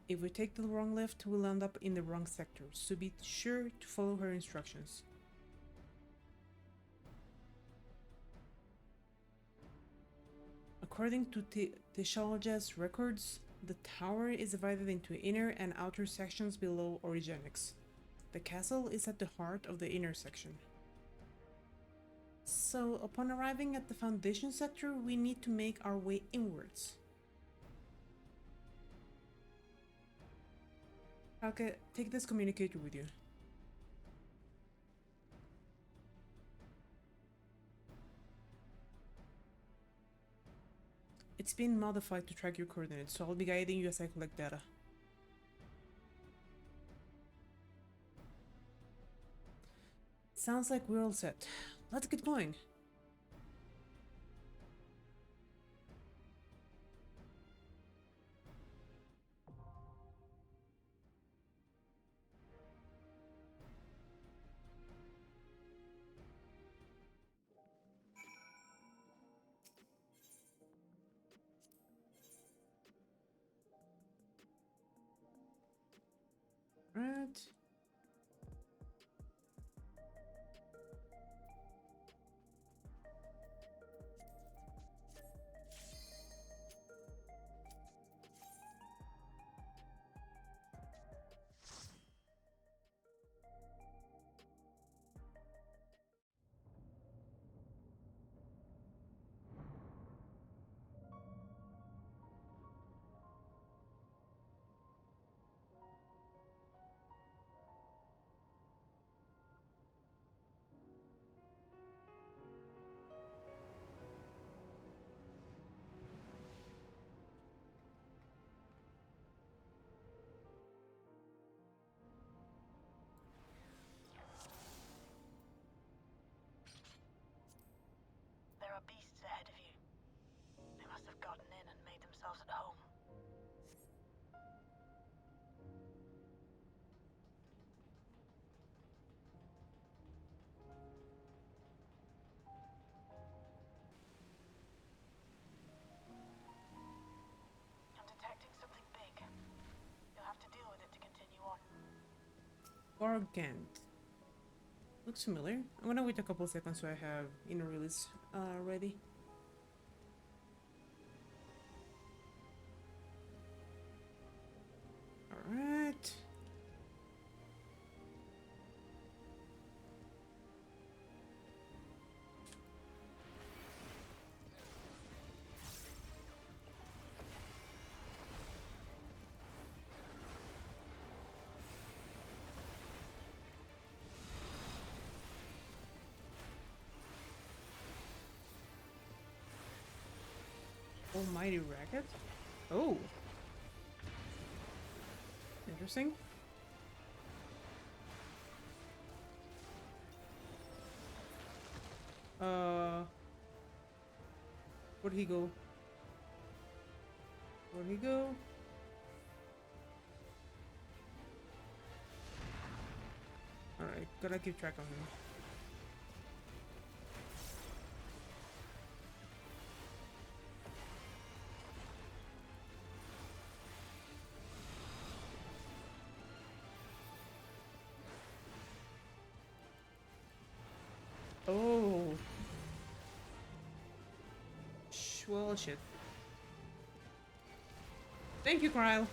A: If we take the wrong lift, we'll end up in the wrong sector, so be sure to follow her instructions. According to Teshalja's records, the tower is divided into inner and outer sections below Origenix. The castle is at the heart of the inner section. So, upon arriving at the foundation sector, we need to make our way inwards. Okay, take this communicator with you. It's been modified to track your coordinates, so I'll be guiding you as I collect data. Sounds like we're all set. Let's get going. Right.
J: There are beasts ahead of you. They must have gotten in and made themselves at home. I'm detecting something big. You'll have to deal with it to continue on.
A: Gargant. Looks familiar. I'm gonna wait a couple seconds so I have inner release ready. Alright. Almighty racket? Oh. Interesting. Where'd he go? Where'd he go? Alright, gotta keep track of him. Oh. Well, shit. Thank you, Kyle.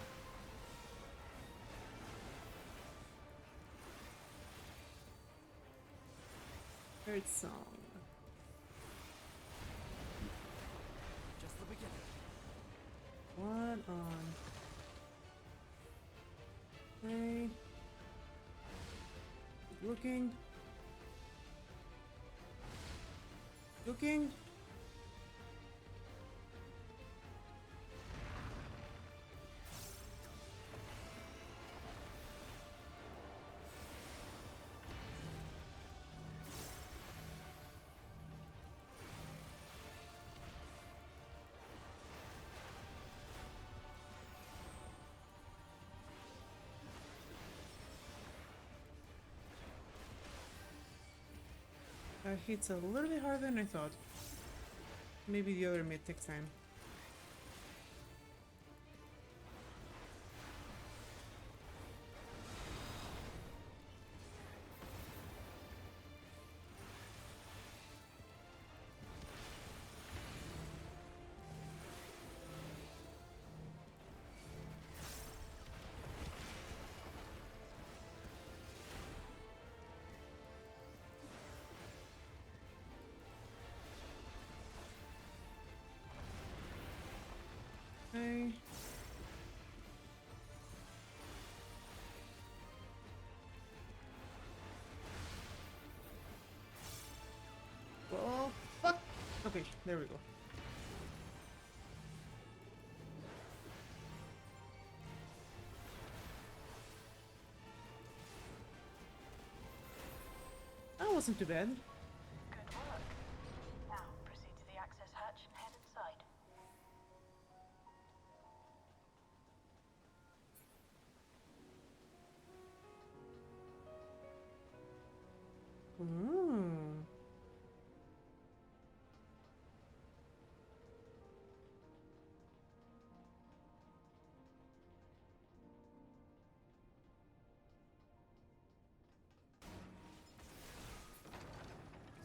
A: Third song.
G: Just the beginning.
A: What on? Okay. Looking. Looking. That hits a little bit harder than I thought. Maybe the other mid takes time. Okay. Oh, fuck! Okay, there we go. That wasn't too bad.
J: Good work. Now, proceed to the access hatch and head inside.
A: Hmm.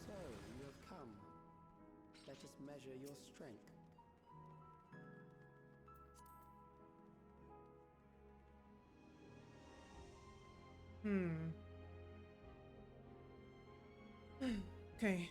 H: So, you have come. Let us measure your strength.
A: Hmm. Okay.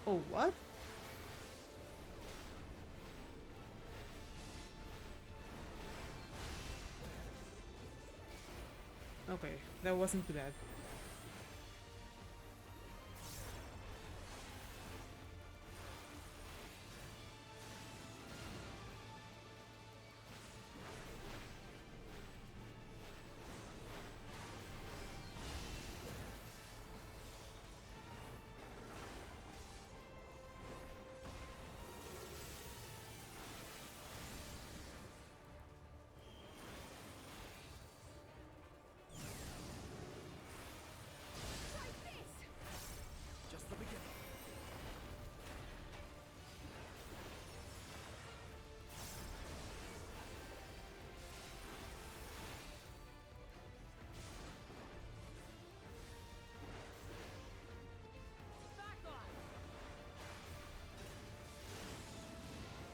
A: Oh, what? Okay, that wasn't too bad.
G: Just the beginning.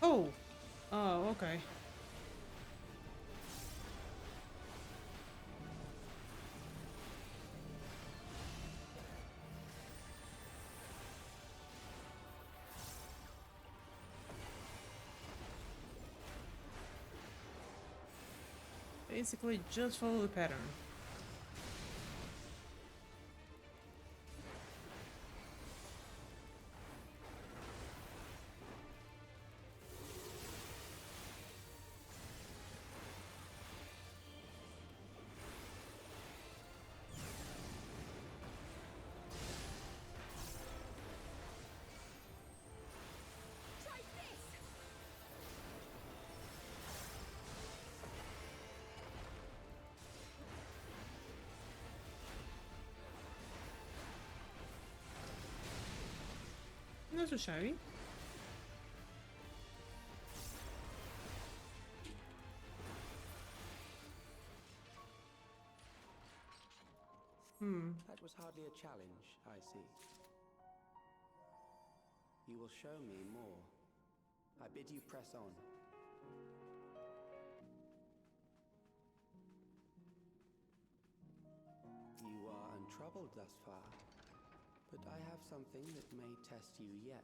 A: Oh! Oh, okay. Basically, just follow the pattern. Not so shabby.
H: That was hardly a challenge, I see. You will show me more. I bid you press on. You are untroubled thus far, but I have something that may test you yet.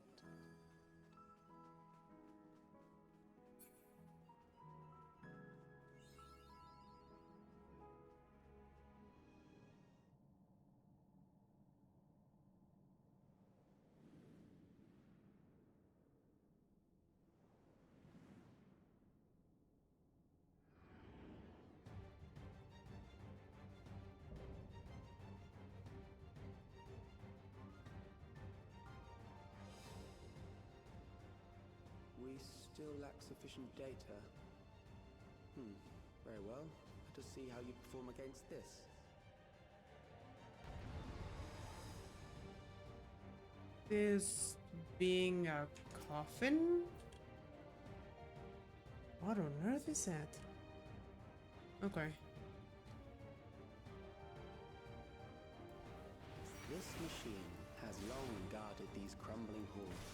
H: We still lack sufficient data. Very well. Let us see how you perform against this.
A: This being a coffin? What on earth is that? Okay.
H: This machine has long guarded these crumbling halls.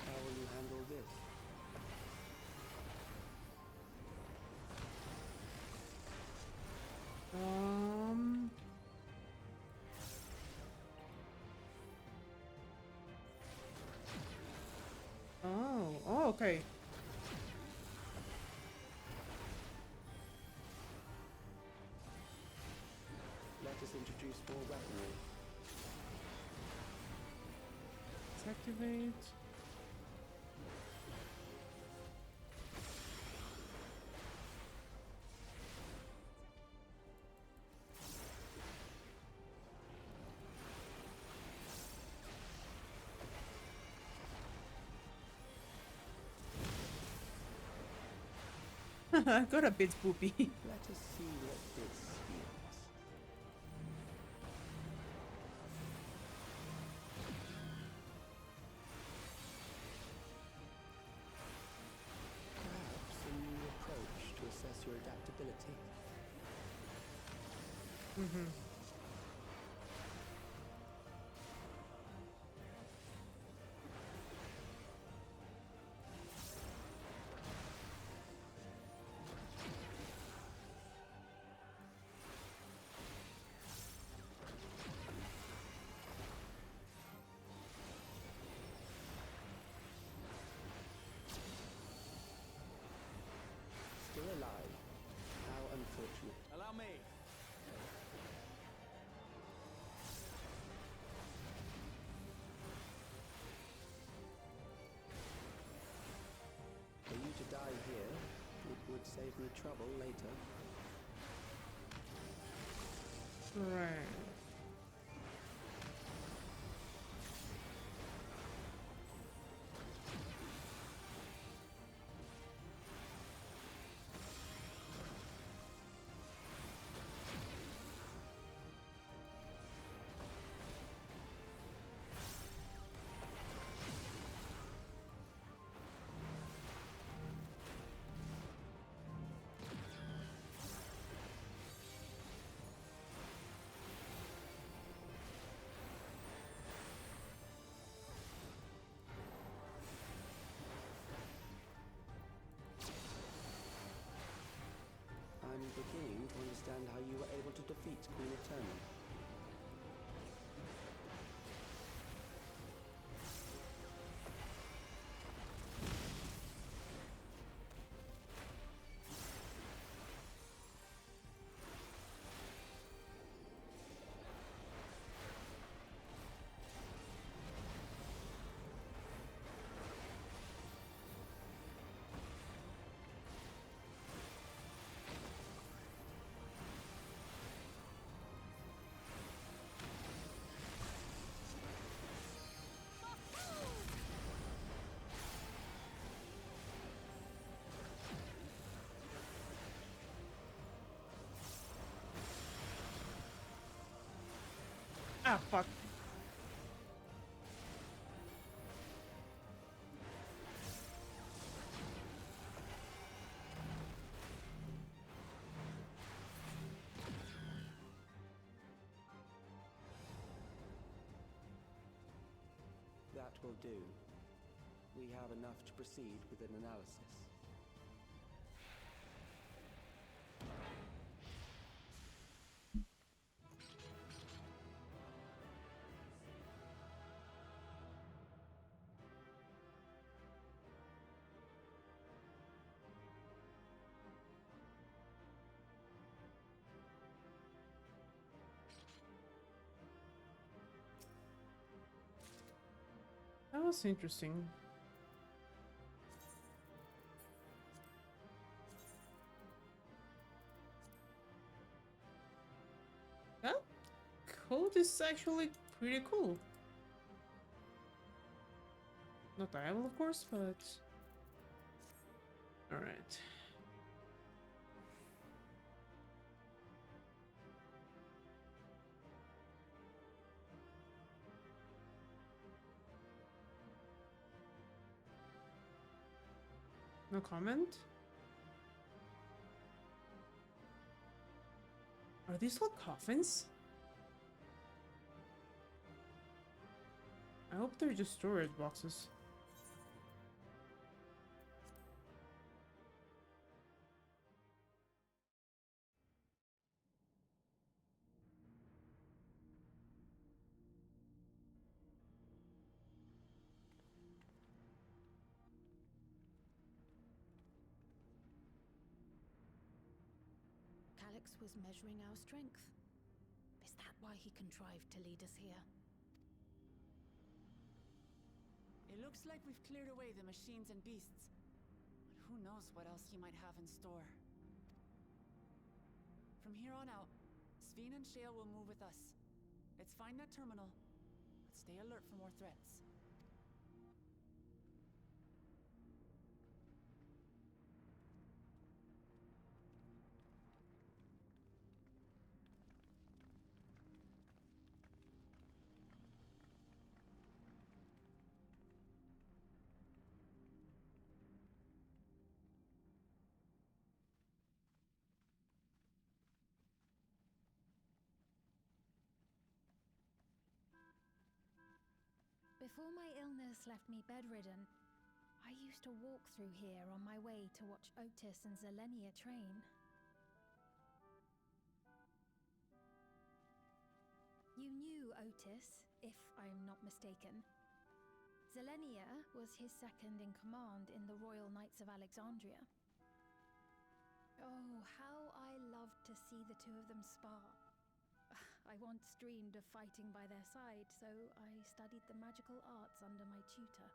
H: How will you handle this?
A: Oh, okay.
H: Let us introduce more weaponry.
A: Let's activate. I got a bit spoopy.
H: Let us see what this yields. Perhaps a new approach to assess your adaptability. Still alive. How unfortunate.
G: Allow me.
H: For you to die here, it would save me trouble later.
A: Right.
H: I'm beginning to understand how you were able to defeat Queen Eternal.
A: Ah, fuck.
H: That will do. We have enough to proceed with an analysis.
A: That was interesting. That code is actually pretty cool. Not diable, of course, but... Alright. No comment? Are these all coffins? I hope they're just storage boxes.
I: Calix was measuring our strength. Is that why he contrived to lead us here?
B: It looks like we've cleared away the machines and beasts. But who knows what else he might have in store. From here on out, Sveen and Shale will move with us. Let's find that terminal, but stay alert for more threats.
I: Before my illness left me bedridden, I used to walk through here on my way to watch Otis and Zelenia train. You knew Otis, if I'm not mistaken. Zelenia was his second in command in the Royal Knights of Alexandria. Oh, how I loved to see the two of them spar. I once dreamed of fighting by their side, so I studied the magical arts under my tutor.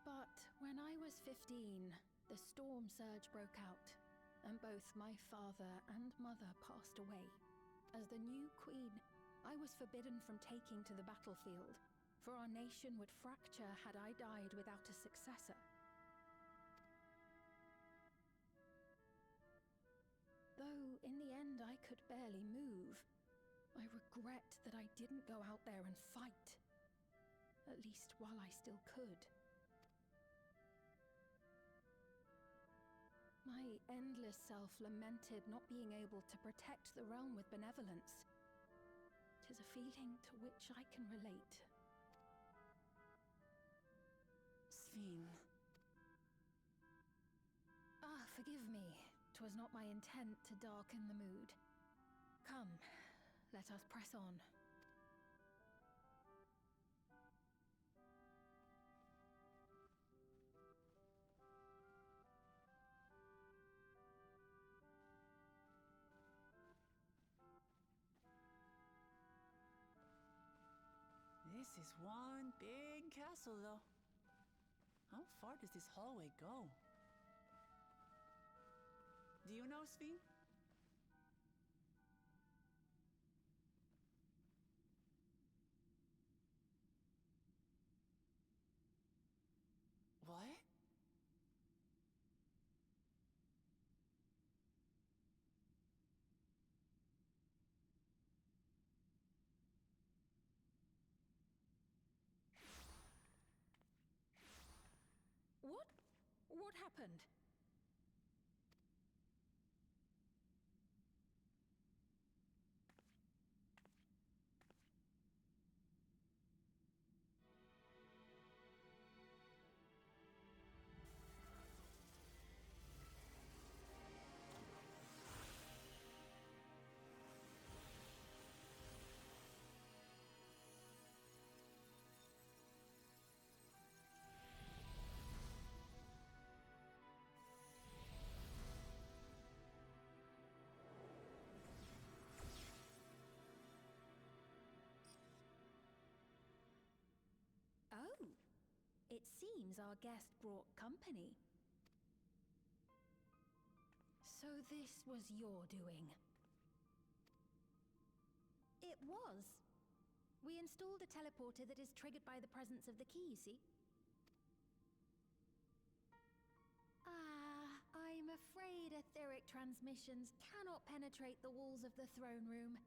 I: But when I was 15, the storm surge broke out, and both my father and mother passed away. As the new queen, I was forbidden from taking to the battlefield, for our nation would fracture had I died without a successor. Though in the end I could barely move, I regret that I didn't go out there and fight. At least while I still could. My endless self lamented not being able to protect the realm with benevolence. 'Tis a feeling to which I can relate.
B: Sveen.
I: Ah, forgive me. 'Twas not my intent to darken the mood. Come, let us press on.
B: This is one big castle, though. How far does this hallway go? Do you know, Sveen? What?
I: What happened? Oh, it seems our guest brought company. So this was your doing? It was. We installed a teleporter that is triggered by the presence of the key, see? I'm afraid etheric transmissions cannot penetrate the walls of the throne room.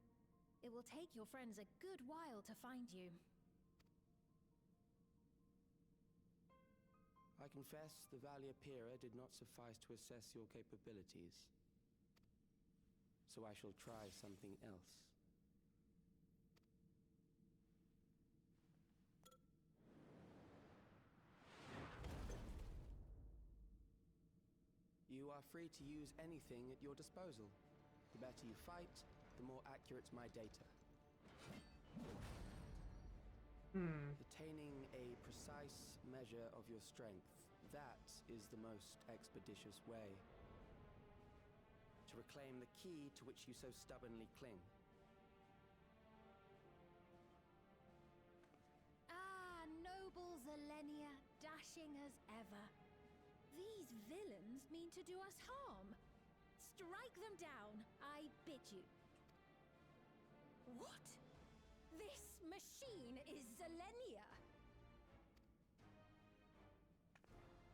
I: It will take your friends a good while to find you.
H: I confess the Valia Pira did not suffice to assess your capabilities. So I shall try something else. You are free to use anything at your disposal. The better you fight, the more accurate my data. Attaining a precise measure of your strength, that is the most expeditious way to reclaim the key to which you so stubbornly cling.
I: Ah, noble Zelenia, dashing as ever. These villains mean to do us harm. Strike them down, I bid you. What? This machine is Zelenia!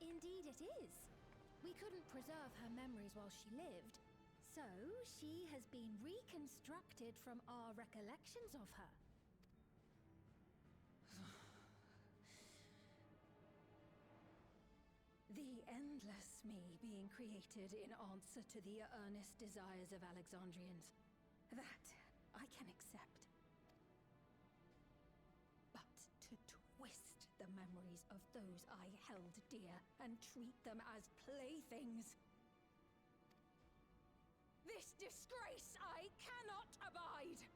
I: Indeed it is. We couldn't preserve her memories while she lived, so she has been reconstructed from our recollections of her. The endless me being created in answer to the earnest desires of Alexandrians. That I can accept. But to twist the memories of those I held dear and treat them as playthings. This disgrace I cannot abide!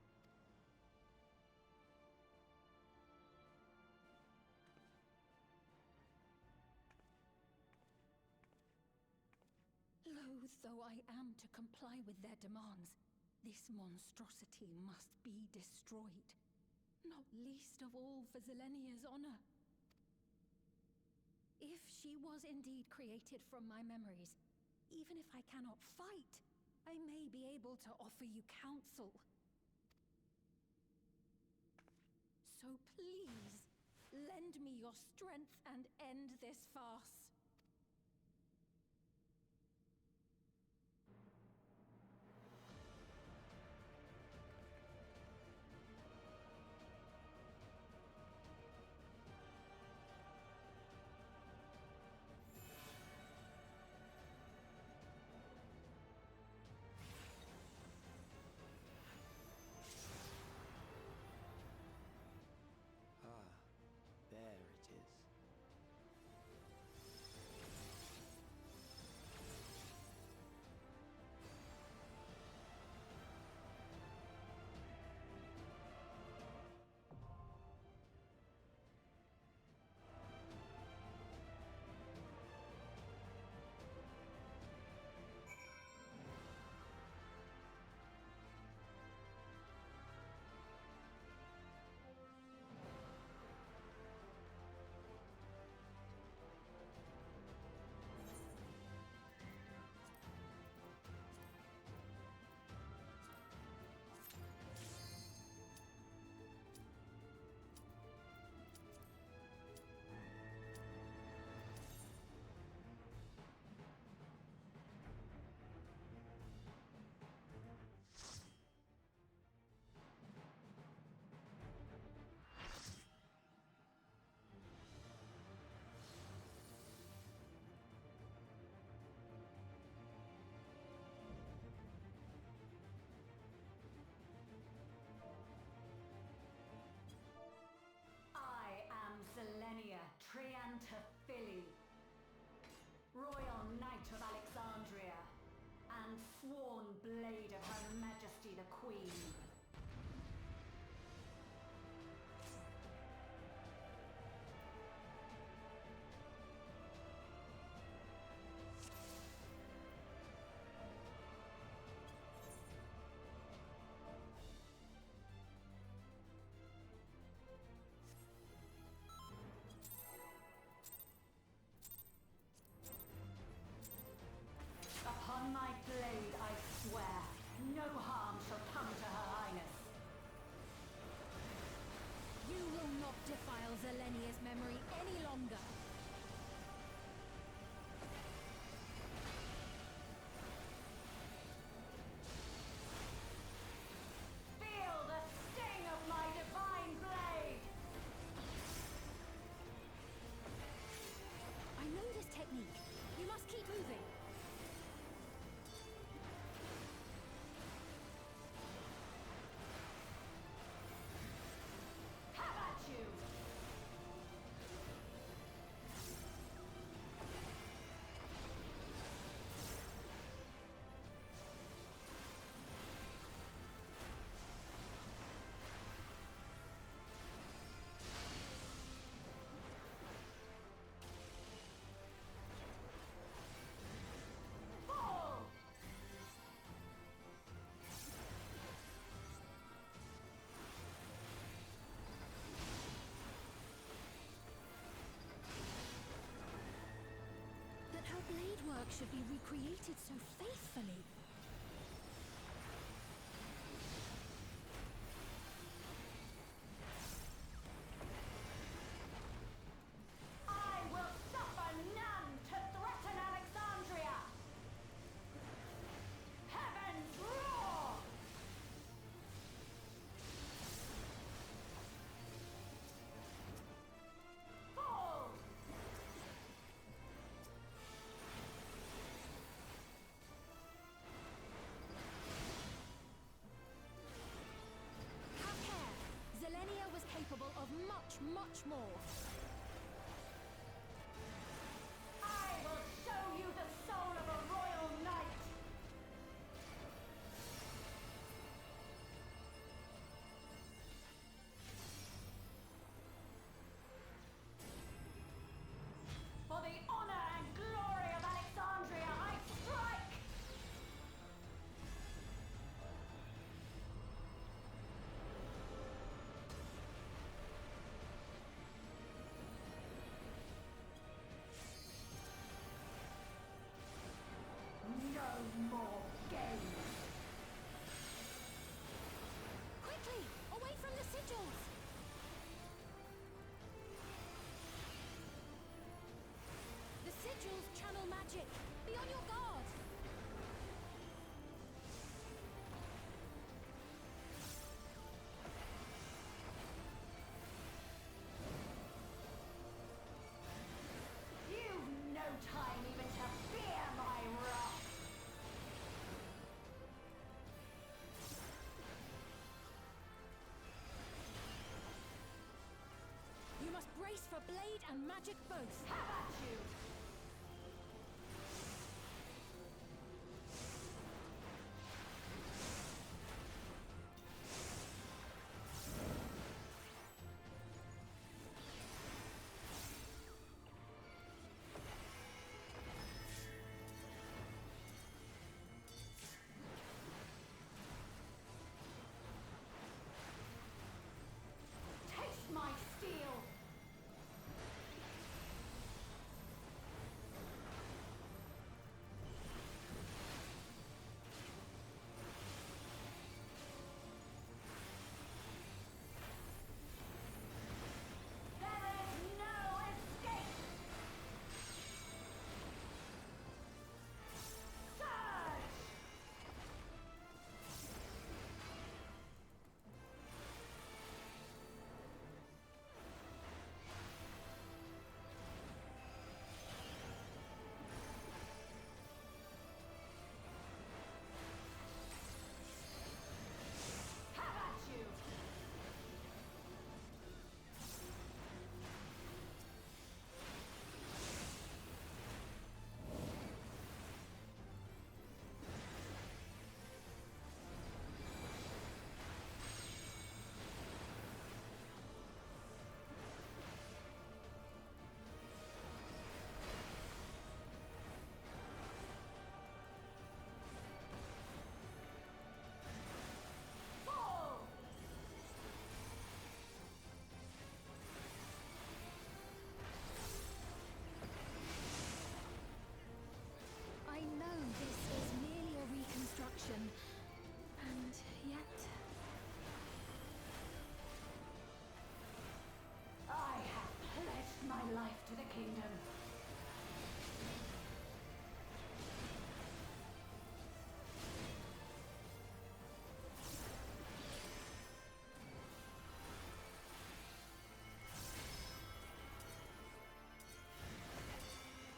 I: Loath though I am to comply with their demands, this monstrosity must be destroyed. Not least of all for Zelenia's honor. If she was indeed created from my memories, even if I cannot fight, I may be able to offer you counsel. So please, lend me your strength and end this farce.
H: There it is.
K: Zelenia Triantaphili, Royal Knight of Alexandria, and sworn blade of Her Majesty the Queen. Upon my blade, I swear, no harm shall come to her
I: should be recreated so faithfully.
K: I will suffer none to threaten Alexandria! Heavens roar! Fall!
I: Have care. Zelenia was capable of much, much more.
K: I will show you the soul of a royal knight! For the honor and glory of Alexandria, I strike! No more games!
I: Quickly! Away from the sigils! The sigils channel magic. Be on your guard!
K: You've no time even to fear my wrath!
I: You must brace for blade and magic both.
K: Have at you! Taste my steel! There is no escape! Surge! Have at you! Fall!
I: I know this is merely a reconstruction, and yet...
K: I have pledged my life to the kingdom.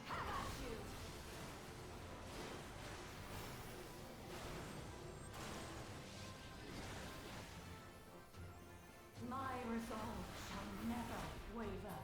K: Have at you! My resolve shall never waver.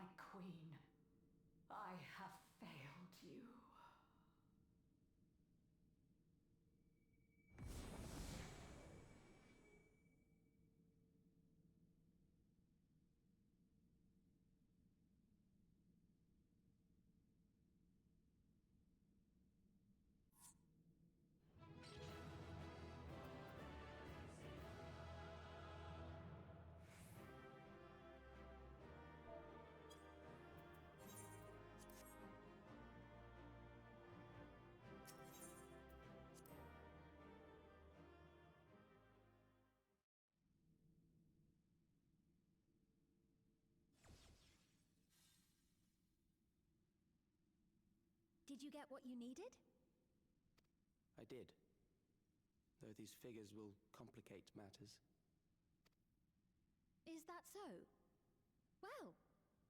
K: my queen. I have failed you.
I: Did you get what you needed?
H: I did. Though these figures will complicate matters.
I: Is that so? Well,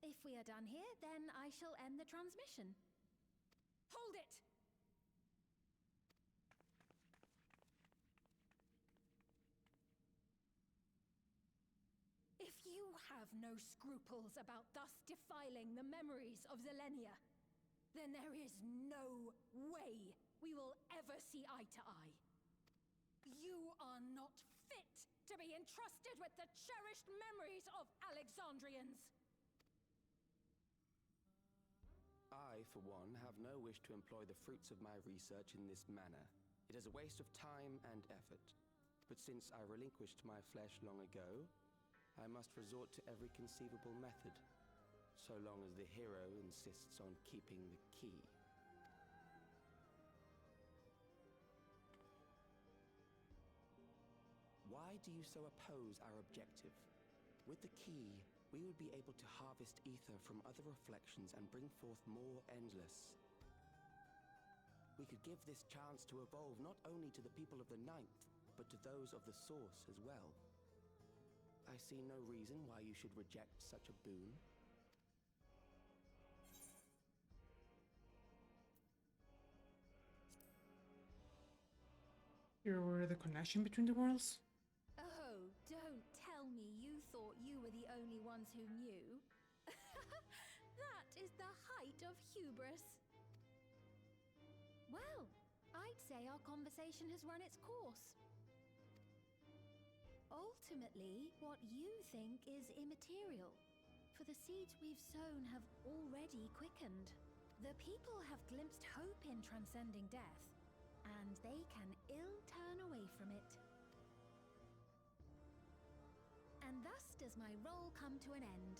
I: if we are done here, then I shall end the transmission.
D: Hold it! If you have no scruples about thus defiling the memories of Zelenia, then there is no way we will ever see eye to eye. You are not fit to be entrusted with the cherished memories of Alexandrians.
H: I, for one, have no wish to employ the fruits of my research in this manner. It is a waste of time and effort. But since I relinquished my flesh long ago, I must resort to every conceivable method, so long as the hero insists on keeping the key. Why do you so oppose our objective? With the key, we would be able to harvest ether from other reflections and bring forth more endless. We could give this chance to evolve not only to the people of the Ninth, but to those of the Source as well. I see no reason why you should reject such a boon.
A: You're aware of the connection between the worlds?
I: Oh, don't tell me you thought you were the only ones who knew. That is the height of hubris. Well, I'd say our conversation has run its course. Ultimately, what you think is immaterial, for the seeds we've sown have already quickened. The people have glimpsed hope in transcending death, and they can ill turn away from it. And thus does my role come to an end.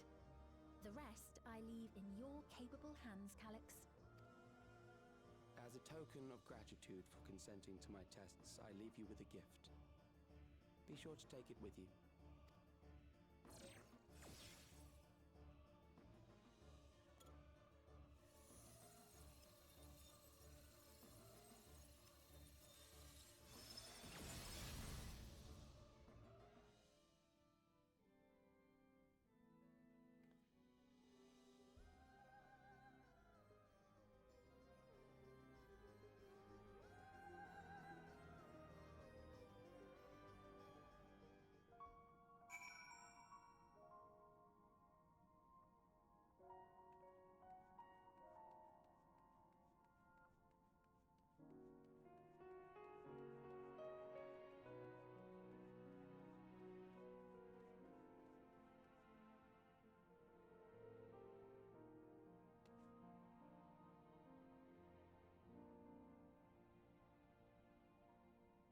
I: The rest I leave in your capable hands, Calyx.
H: As a token of gratitude for consenting to my tests, I leave you with a gift. Be sure to take it with you.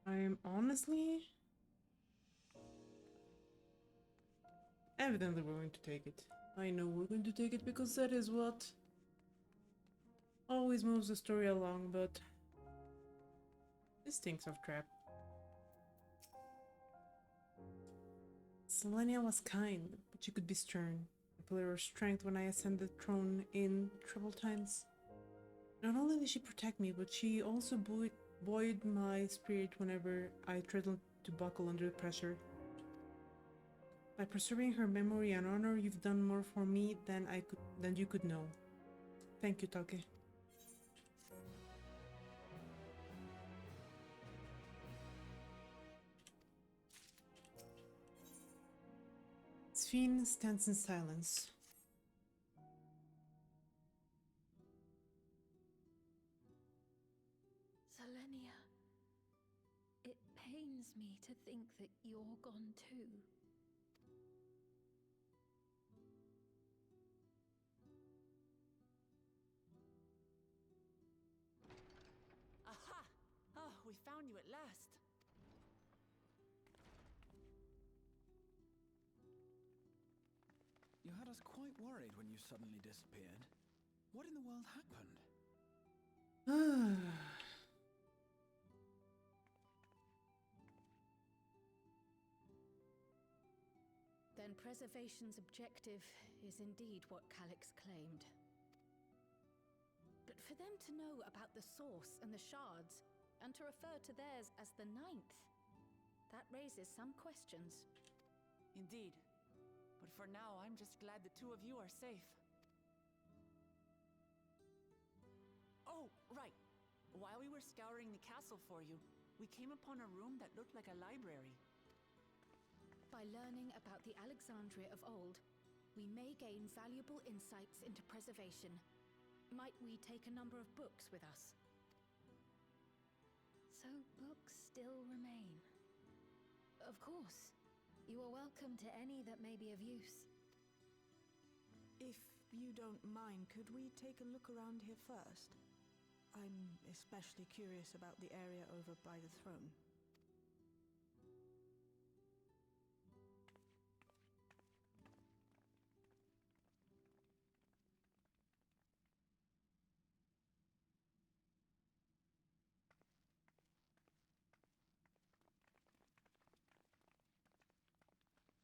A: I'm honestly... Evidently we're going to take it. I know we're going to take it because that is what always moves the story along, but this stinks of crap. Selenia was kind, but she could be stern. A pillar of strength when I ascended the throne in troubled times. Not only did she protect me, but she also buoyed my spirit whenever I threatened to buckle under pressure. By preserving her memory and honor, you've done more for me than you could know. Thank you, Take. Sphene stands in silence.
I: gone too.
B: Aha! Oh, we found you at last.
G: You had us quite worried when you suddenly disappeared. What in the world happened?
D: Then preservation's objective is indeed what Calyx claimed. But for them to know about the source and the shards, and to refer to theirs as the ninth, that raises some questions.
B: Indeed. But for now, I'm just glad the two of you are safe. Oh, right. While we were scouring the castle for you, we came upon a room that looked like a library.
D: By learning about the Alexandria of old, we may gain valuable insights into preservation. Might we take a number of books with us?
I: So books still remain.
D: Of course. You are welcome to any that may be of use.
E: If you don't mind, could we take a look around here first? I'm especially curious about the area over by the throne.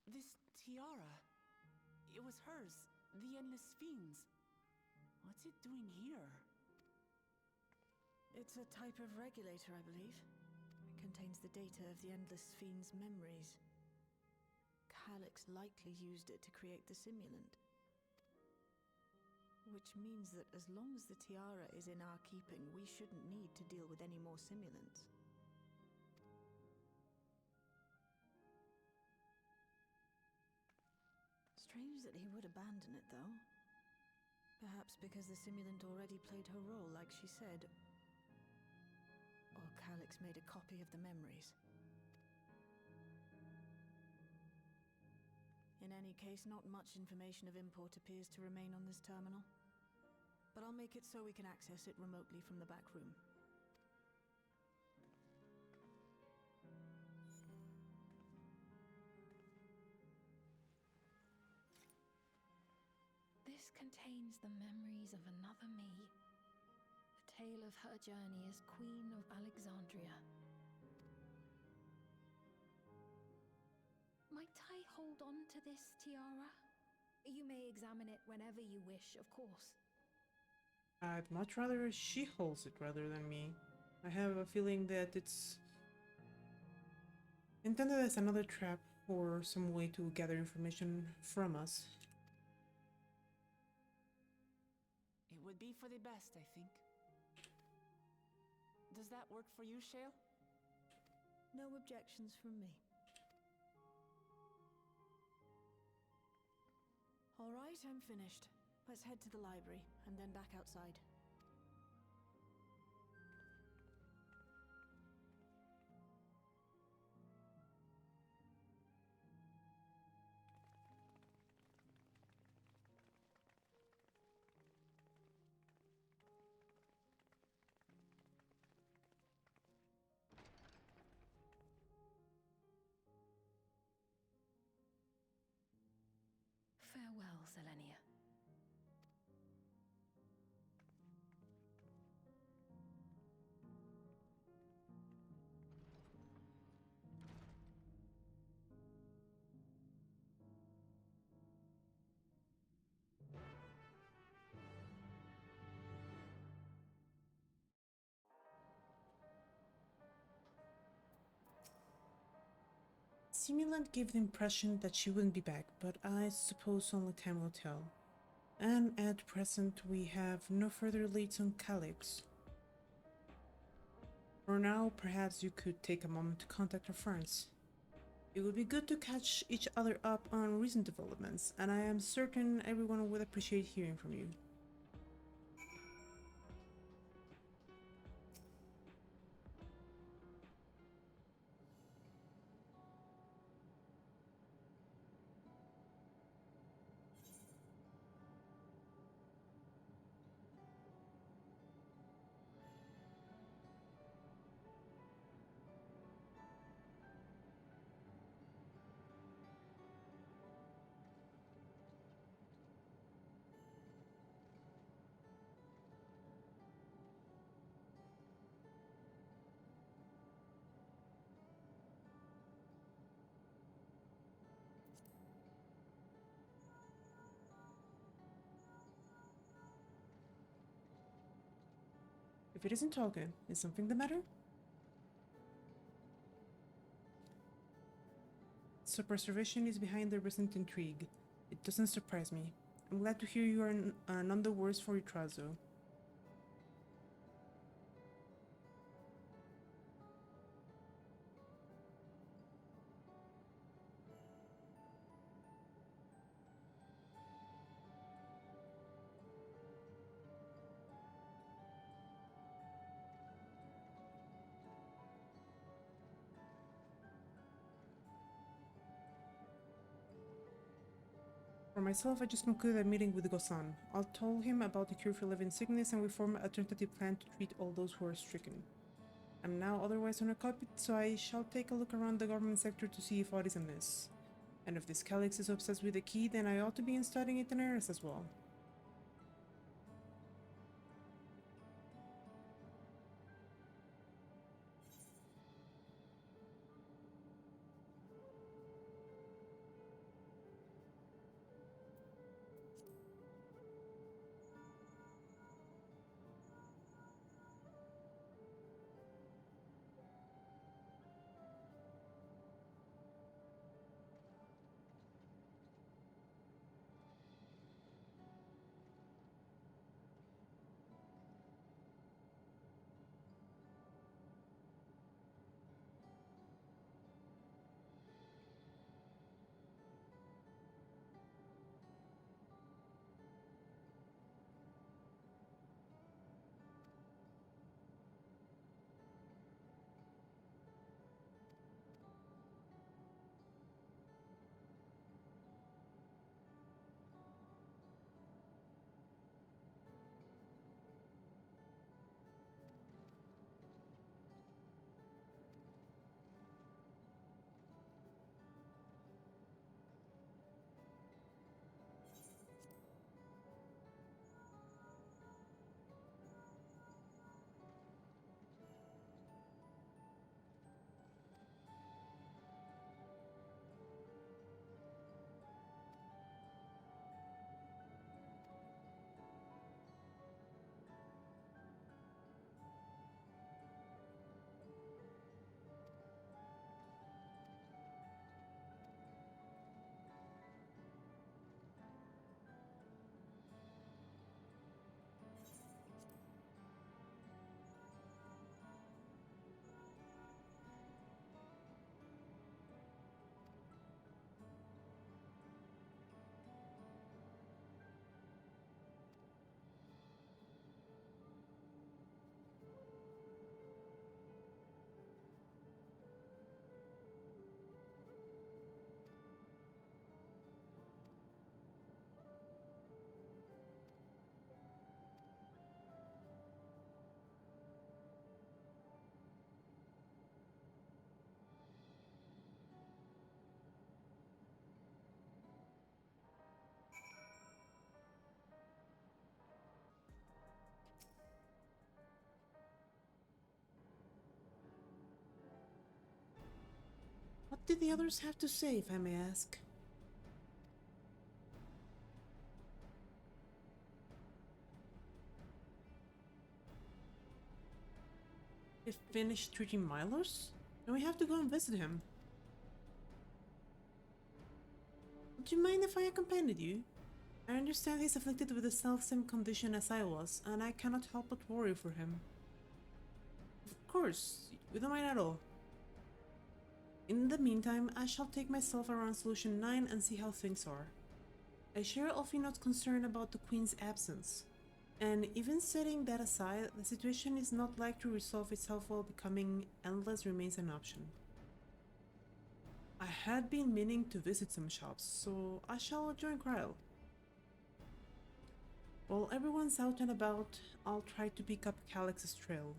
B: This tiara. It was hers. The Endless Fiend's. What's it doing here?
E: It's a type of regulator, I believe. It contains the data of the Endless Fiend's memories. Calyx likely used it to create the simulant. Which means that as long as the tiara is in our keeping, we shouldn't need to deal with any more simulants. Strange that he would abandon it, though. Perhaps because the simulant already played her role, like she said. Or Calyx made a copy of the memories. In any case, not much information of import appears to remain on this terminal. But I'll make it so we can access it remotely from the back room.
I: This contains the memories of another me. The tale of her journey as Queen of Alexandria. Might I hold on to this tiara? You may examine it whenever you wish, of course.
A: I'd much rather she holds it rather than me. I have a feeling that it's intended as another trap or some way to gather information from us.
B: It would be for the best, I think. Does that work for you, Shale?
E: No objections from me. All right, I'm finished. Let's head to the library, and then back outside.
D: Farewell, Selenia.
A: Simulant gave the impression that she wouldn't be back, but I suppose only time will tell. And at present we have no further leads on Calyx. For now, perhaps you could take a moment to contact our friends. It would be good to catch each other up on recent developments, and I am certain everyone would appreciate hearing from you. If it isn't all good, is something the matter? So preservation is behind the recent intrigue. It doesn't surprise me. I'm glad to hear you are none the worse for your trials, though. For myself, I just concluded a meeting with Gosan. I'll tell him about the cure for living sickness and we form a tentative plan to treat all those who are stricken. I'm now otherwise unoccupied, so I shall take a look around the government sector to see if aught is amiss. And if this Calyx is obsessed with the key, then I ought to be studying it in earnest as well. What did the others have to say, if I may ask? He finished treating Milos? Then we have to go and visit him. Would you mind if I accompanied you? I understand he's afflicted with the self-same condition as I was, and I cannot help but worry for him. Of course, we don't mind at all. In the meantime, I shall take myself around Solution 9 and see how things are. I share Alfino's concern about the Queen's absence, and even setting that aside, the situation is not likely to resolve itself while becoming endless remains an option. I had been meaning to visit some shops, so I shall join Kryl. While everyone's out and about, I'll try to pick up Calyx's trail.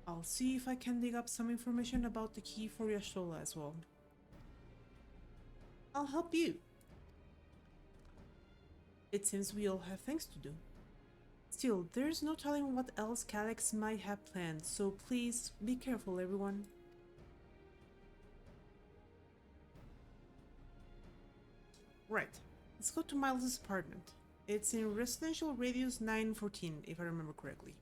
A: I'll see if I can dig up some information about the key for Yashtola as well. I'll help you. It seems we all have things to do. Still, there's no telling what else Calyx might have planned, so please be careful, everyone. Right, let's go to Miles' apartment. It's in residential radius 914, if I remember correctly.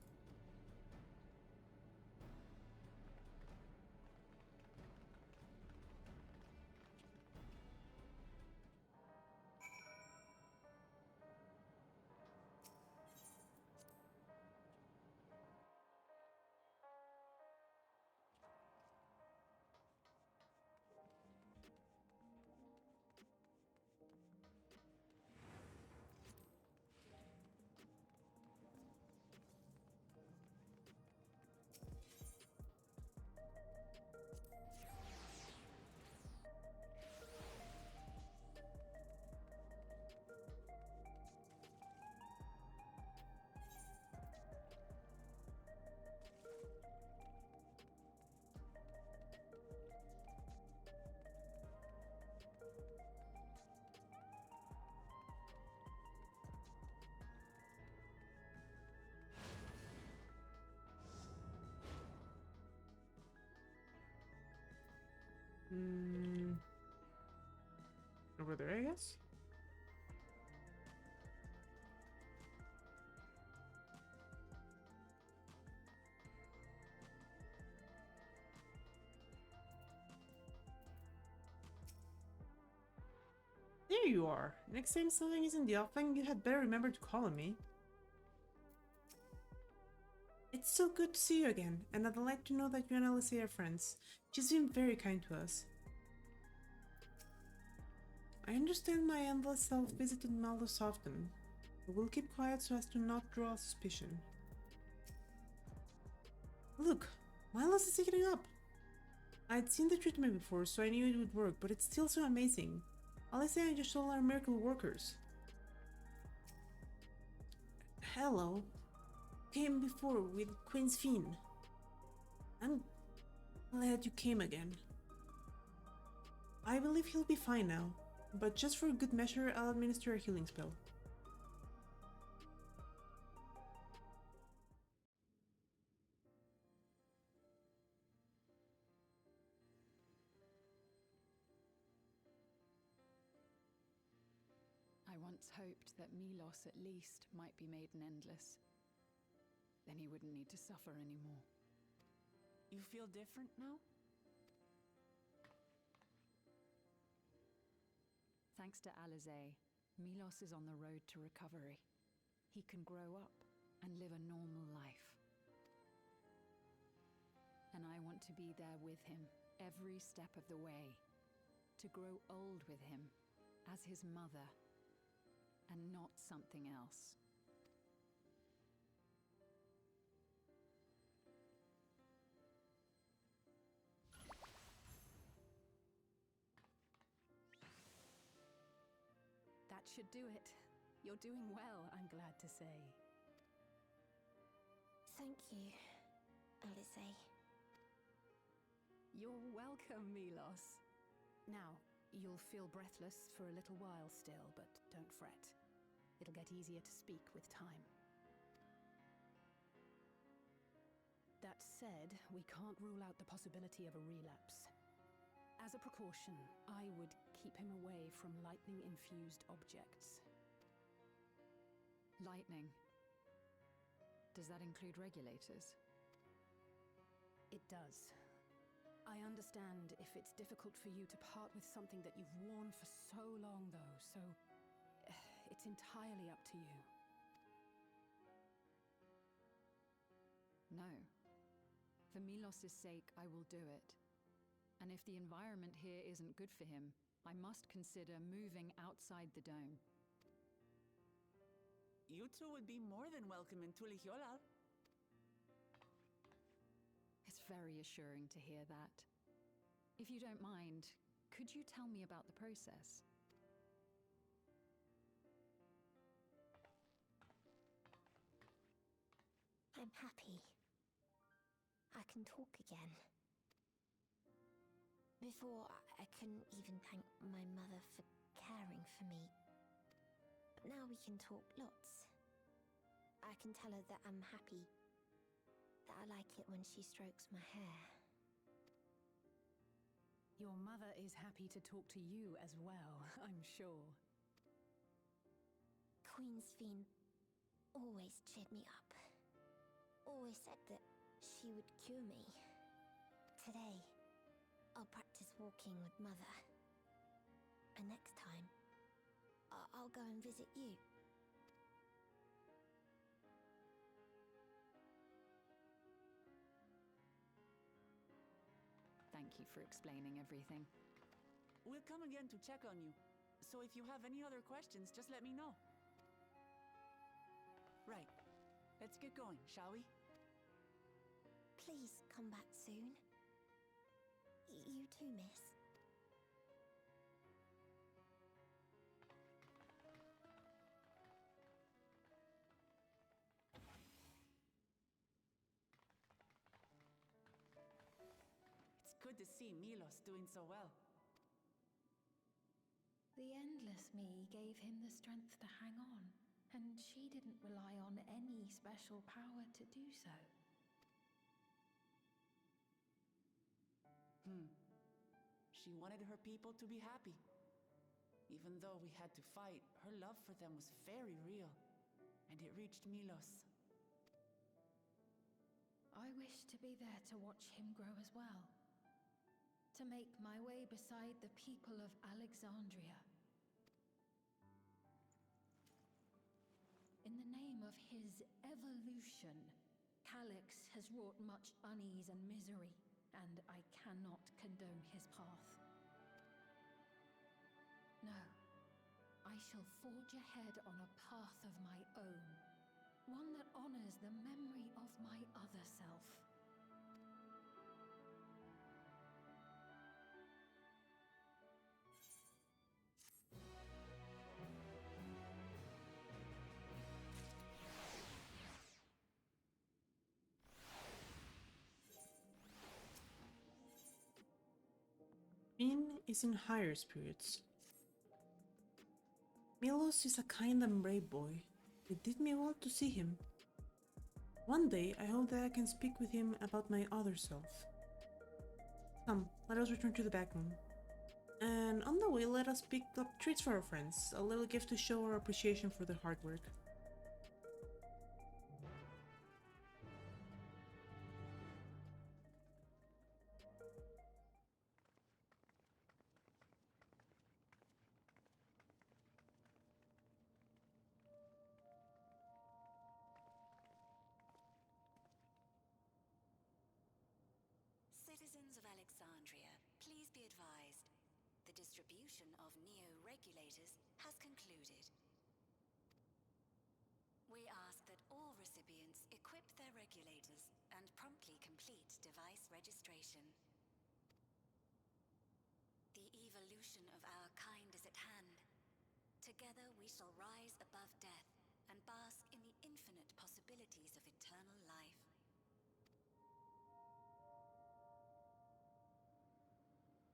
A: Over there, I guess? There you are. Next time something is in the offing, you had better remember to call on me. It's so good to see you again, and I'd like to know that you and Alice are friends. She's been very kind to us. I understand my endless self visited Maldos often, but we'll keep quiet so as to not draw suspicion. Look, Milos is getting up! I'd seen the treatment before, so I knew it would work, but it's still so amazing. Alice and Joshua are miracle workers. Hello. Came before with Queen's Fiend. I'm glad you came again. I believe he'll be fine now, but just for good measure, I'll administer a healing spell.
L: I once hoped that Milos at least might be made an endless. Then he wouldn't need to suffer anymore.
B: You feel different now?
L: Thanks to Alize, Milos is on the road to recovery. He can grow up and live a normal life. And I want to be there with him every step of the way. To grow old with him as his mother and not something else.
D: That should do it. You're doing well, I'm glad to say.
F: Thank you, Alice.
D: You're welcome, Milos. Now, you'll feel breathless for a little while still, but don't fret. It'll get easier to speak with time. That said, we can't rule out the possibility of a relapse. As a precaution, I would keep him away from lightning-infused objects.
L: Lightning. Does that include regulators?
D: It does. I understand if it's difficult for you to part with something that you've worn for so long, though, so it's entirely up to you.
L: No. For Milos' sake, I will do it. And if the environment here isn't good for him, I must consider moving outside the dome.
B: You two would be more than welcome in Tulihiola.
L: It's very assuring to hear that. If you don't mind, could you tell me about the process?
F: I'm happy. I can talk again. Before, I couldn't even thank my mother for caring for me. But now we can talk lots. I can tell her that I'm happy. That I like it when she strokes my hair.
D: Your mother is happy to talk to you as well, I'm sure.
F: Queen's Fiend always cheered me up. Always said that she would cure me. Today, I'll practice walking with Mother. And next time, I'll go and visit you.
L: Thank you for explaining everything.
B: We'll come again to check on you. So if you have any other questions, just let me know. Right. Let's get going, shall we?
F: Please come back soon. You too, miss.
B: It's good to see Milos doing so well.
I: The Endless Me gave him the strength to hang on, and she didn't rely on any special power to do so.
B: She wanted her people to be happy. If Even though we had to fight, her love for them was very real, and it reached Milos.
I: I wish to be there to watch him grow as well. To make my way beside the people of Alexandria. In the name of his evolution, Calyx has wrought much unease and misery, and I cannot condone his path. No, I shall forge ahead on a path of my own, one that honors the memory of my other self.
A: Finn is in higher spirits. Milos is a kind and brave boy. It did me well to see him. One day, I hope that I can speak with him about my other self. Come, let us return to the back room. And on the way, let us pick up treats for our friends, a little gift to show our appreciation for their hard work.
C: Citizens of Alexandria, please be advised. The distribution of neo-regulators has concluded. We ask that all recipients equip their regulators and promptly complete device registration. The evolution of our kind is at hand. Together we shall rise above death and bask in the infinite possibilities of eternal life.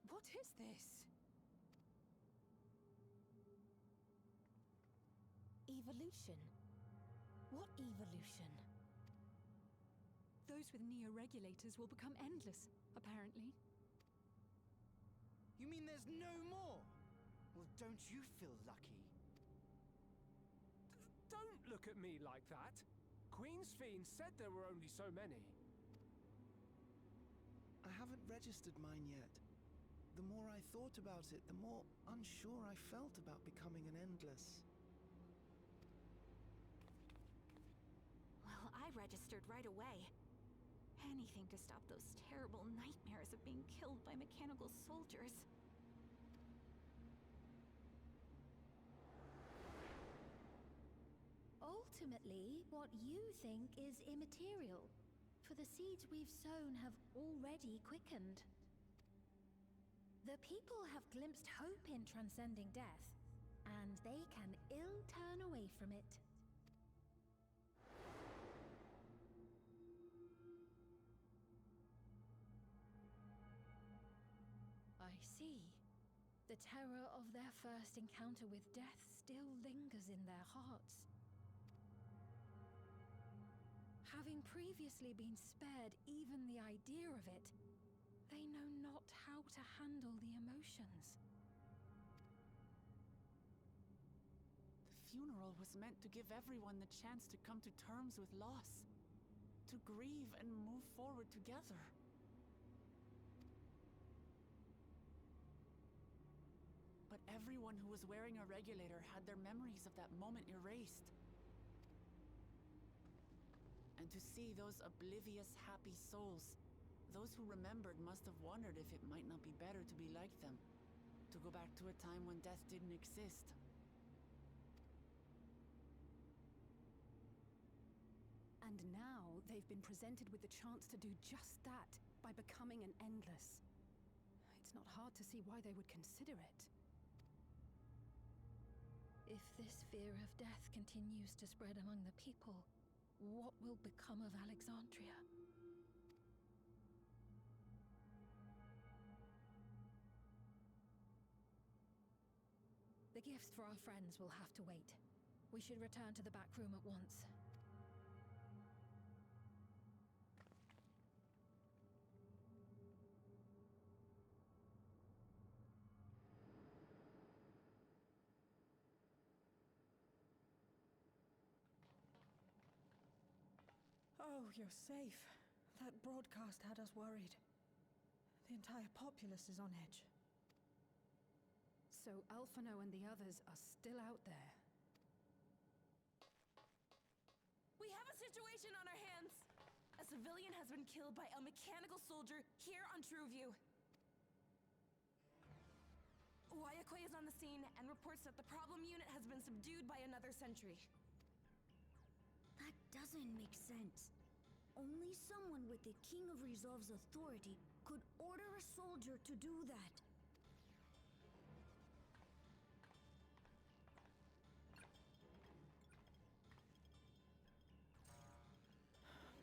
L: What is this?
I: Evolution? What evolution?
L: Those with neo-regulators will become endless, apparently.
M: You mean there's no more? Well, don't you feel lucky?
N: Don't look at me like that. Queen's Fiend said there were only so many.
M: I haven't registered mine yet. The more I thought about it, the more unsure I felt about becoming an endless.
O: Well, I registered right away. Anything to stop those terrible nightmares of being killed by mechanical soldiers.
I: Ultimately, what you think is immaterial, for the seeds we've sown have already quickened. The people have glimpsed hope in transcending death, and they can ill turn away from it. I see. The terror of their first encounter with death still lingers in their hearts. Having previously been spared even the idea of it, they know not how to handle the emotions.
B: The funeral was meant to give everyone the chance to come to terms with loss, to grieve and move forward together. But everyone who was wearing a regulator had their memories of that moment erased. And to see those oblivious, happy souls, those who remembered must have wondered if it might not be better to be like them, to go back to a time when death didn't exist.
D: And now they've been presented with the chance to do just that by becoming an endless. It's not hard to see why they would consider it.
I: If this fear of death continues to spread among the people, what will become of Alexandria? The gifts for our friends will have to wait. We should return to the back room at once.
E: Oh, you're safe. That broadcast had us worried. The entire populace is on edge.
D: So Alphino and the others are still out there.
O: We have a situation on our hands! A civilian has been killed by a mechanical soldier here on Trueview. Wayakwe is on the scene and reports that the problem unit has been subdued by another sentry.
P: That doesn't make sense. Only someone with the King of Resolve's authority could order a soldier to do that.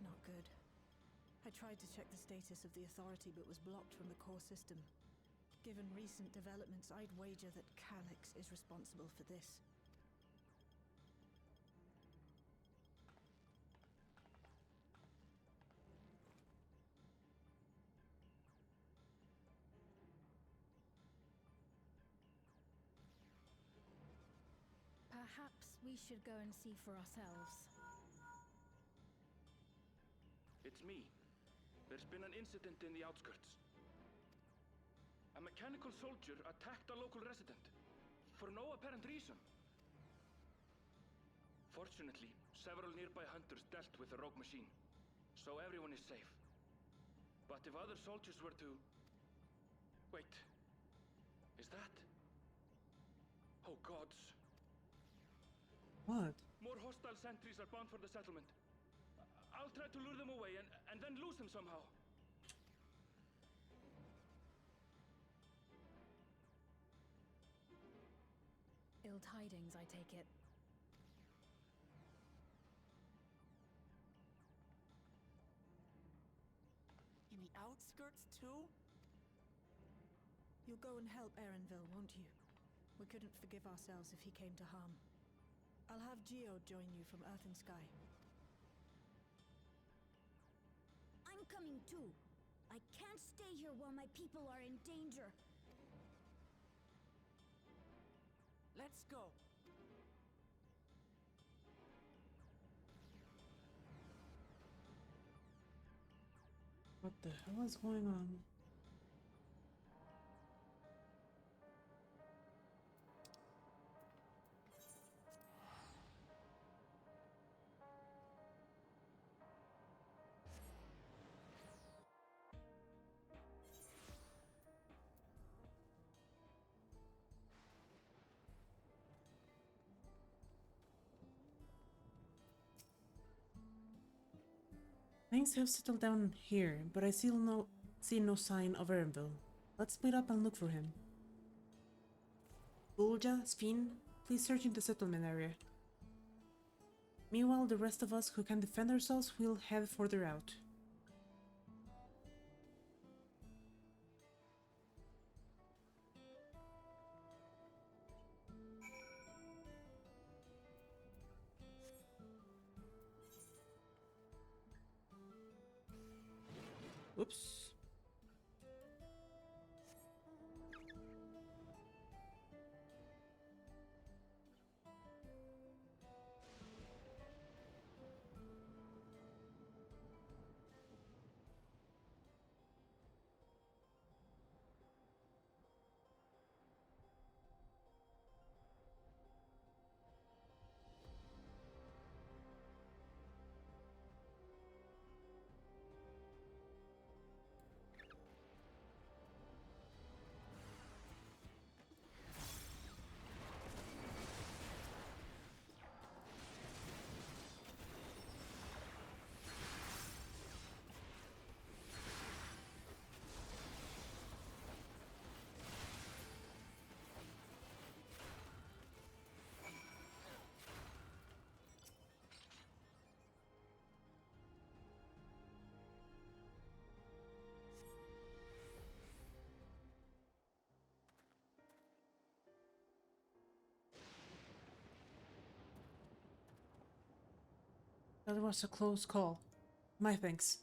E: Not good. I tried to check the status of the authority but was blocked from the core system. Given recent developments, I'd wager that Calyx is responsible for this.
I: Perhaps we should go and see for ourselves.
Q: It's me. There's been an incident in the outskirts. A mechanical soldier attacked a local resident for no apparent reason. Fortunately, several nearby hunters dealt with the rogue machine, so everyone is safe. But if other soldiers were to... Wait. Is that... Oh gods.
A: What?
Q: More hostile sentries are bound for the settlement. I'll try to lure them away and then lose them somehow.
D: Ill tidings, I take it.
B: In the outskirts, too?
E: You'll go and help Erenville, won't you? We couldn't forgive ourselves if he came to harm. I'll have Geo join you from Earth and Sky.
P: I'm coming too. I can't stay here while my people are in danger.
B: Let's go.
A: What the hell is going on? Things have settled down here, but I still see no sign of Erenville. Let's split up and look for him. Bulja, Sphene, please search in the settlement area. Meanwhile, the rest of us who can defend ourselves will head further out. Oops. That was a close call. My thanks.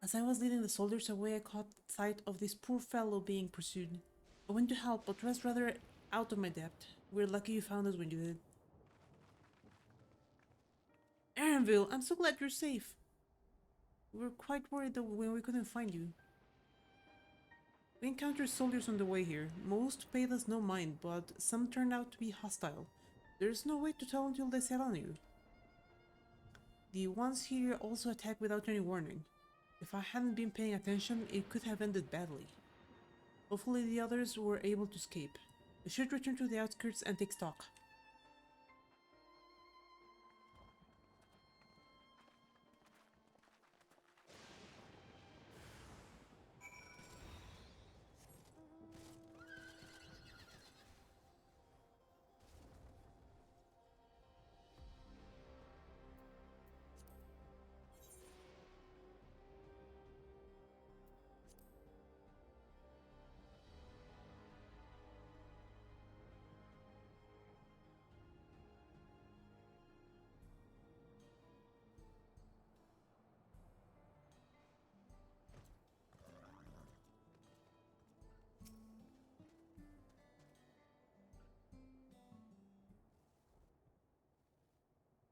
A: As I was leading the soldiers away, I caught sight of this poor fellow being pursued. I went to help, but was rather out of my depth. We're lucky you found us when you did. Arenville, I'm so glad you're safe. We were quite worried that when we couldn't find you. We encountered soldiers on the way here. Most paid us no mind, but some turned out to be hostile. There's no way to tell until they set on you. The ones here also attacked without any warning. If I hadn't been paying attention, it could have ended badly. Hopefully the others were able to escape. We should return to the outskirts and take stock.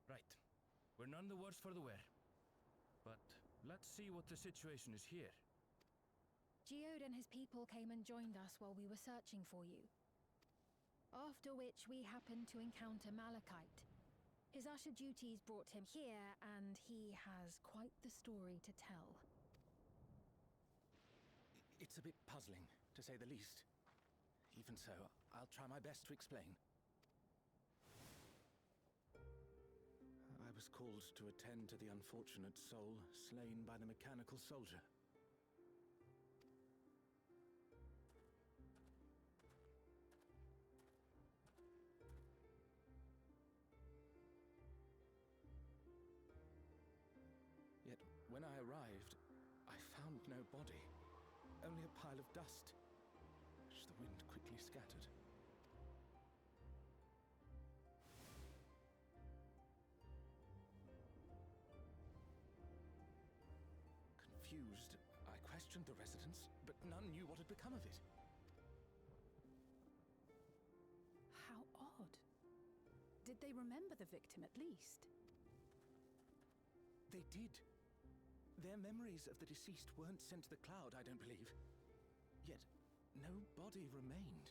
Q: Right. We're none the worse for the wear. But let's see what the situation is here.
I: Geode and his people came and joined us while we were searching for you. After which we happened to encounter Malachite. His usher duties brought him here, and he has quite the story to tell.
G: It's a bit puzzling, to say the least. Even so, I'll try my best to explain. I was called to attend to the unfortunate soul slain by the mechanical soldier. Yet, when I arrived, I found no body, only a pile of dust, which the wind quickly scattered. Confused, I questioned the residents, but none knew what had become of it.
D: How odd. Did they remember the victim at least?
G: They did. Their memories of the deceased weren't sent to the cloud, I don't believe. Yet, no body remained.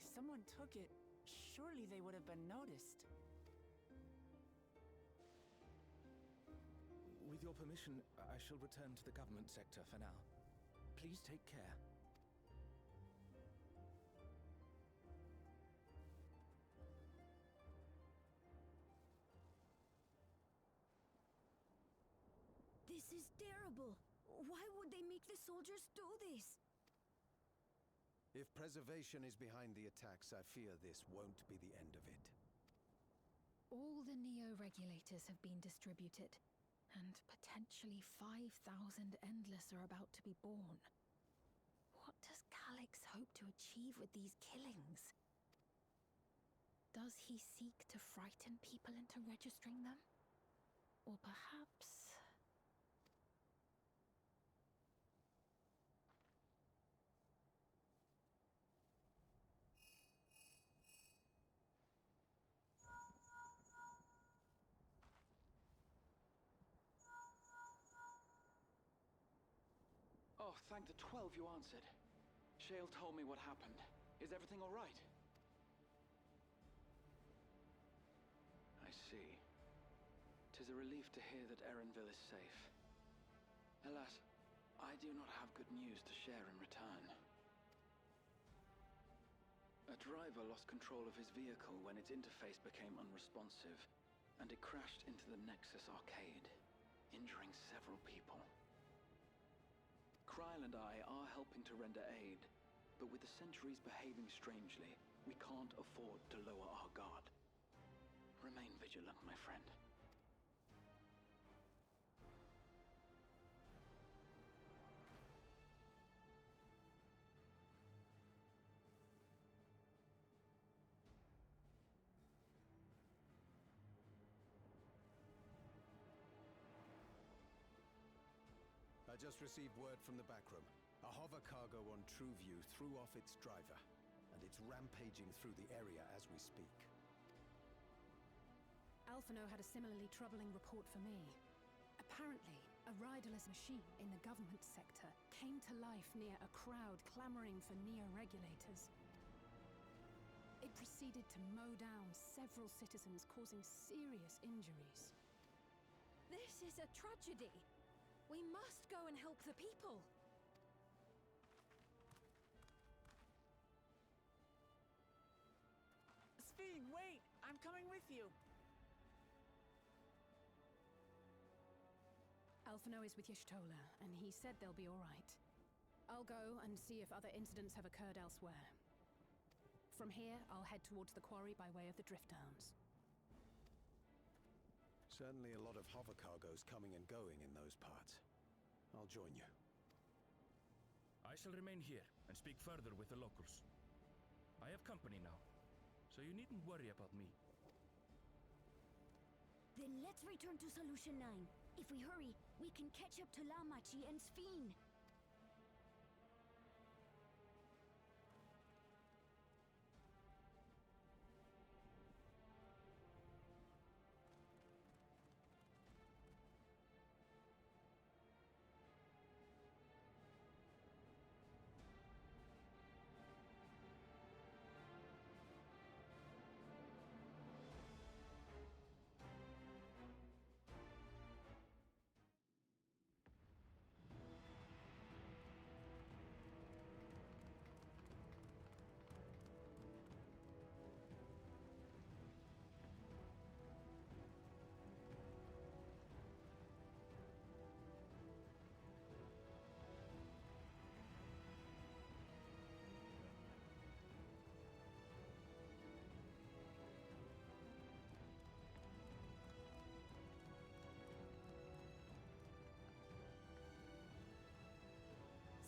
B: If someone took it, surely they would have been noticed.
G: With your permission, I shall return to the government sector for now. Please take care.
P: This is terrible. Why would they make the soldiers do this?
M: If preservation is behind the attacks, I fear this won't be the end of it.
I: All the Neo-regulators have been distributed, and potentially 5,000 Endless are about to be born. What does Calyx hope to achieve with these killings? Does he seek to frighten people into registering them? Or perhaps...
Q: Oh, thank the 12 you answered. Shale told me what happened. Is everything all right? I see. 'Tis a relief to hear that Erenville is safe. Alas, I do not have good news to share in return. A driver lost control of his vehicle when its interface became unresponsive, and it crashed into the Nexus arcade, injuring several people. Kryl and I are helping to render aid, but with the sentries behaving strangely, we can't afford to lower our guard. Remain vigilant, my friend.
M: I just received word from the back room. A hover cargo on TrueView threw off its driver, and it's rampaging through the area as we speak.
D: Alphino had a similarly troubling report for me. Apparently, a riderless machine in the government sector came to life near a crowd clamoring for neo-regulators. It proceeded to mow down several citizens, causing serious injuries.
I: This is a tragedy. We must go and help the people.
B: Sphene, wait! I'm coming with you!
D: Alphino is with Y'shtola, and he said they'll be all right. I'll go and see if other incidents have occurred elsewhere. From here, I'll head towards the quarry by way of the Drift Downs.
R: Certainly a lot of hover cargoes coming and going in those parts. I'll join you.
Q: I shall remain here and speak further with the locals. I have company now, so you needn't worry about me.
P: Then let's return to Solution 9. If we hurry, we can catch up to Lamachi and Sphene.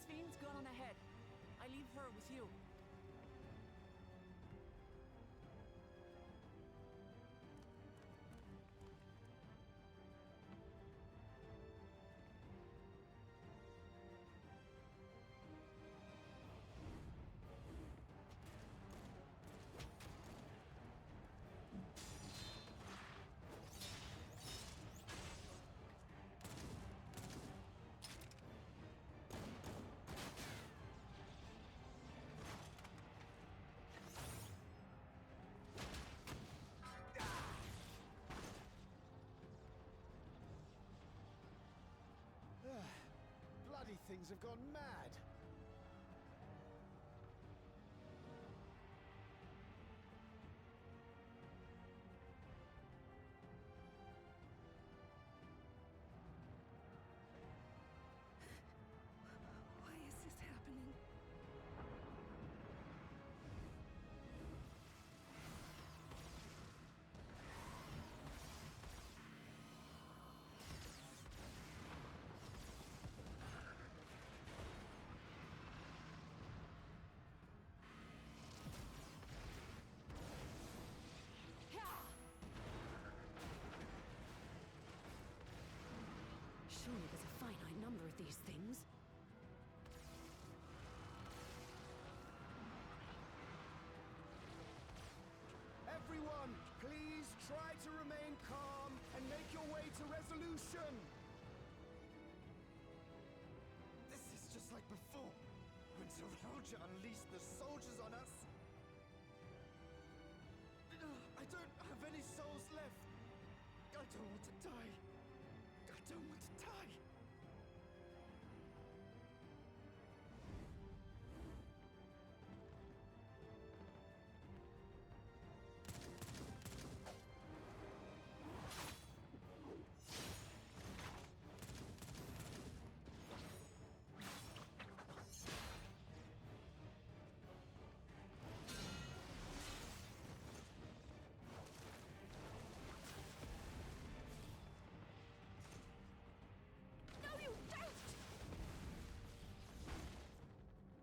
B: Sphene's gone ahead. I leave her with you.
M: Bloody things have gone mad!
D: Why is this happening? Surely there's a finite number of these things.
M: Everyone, please try to remain calm and make your way to resolution! This is just like before, when Zeralja unleashed the soldiers on us. I don't have any souls left. I don't want to die. I don't want to die.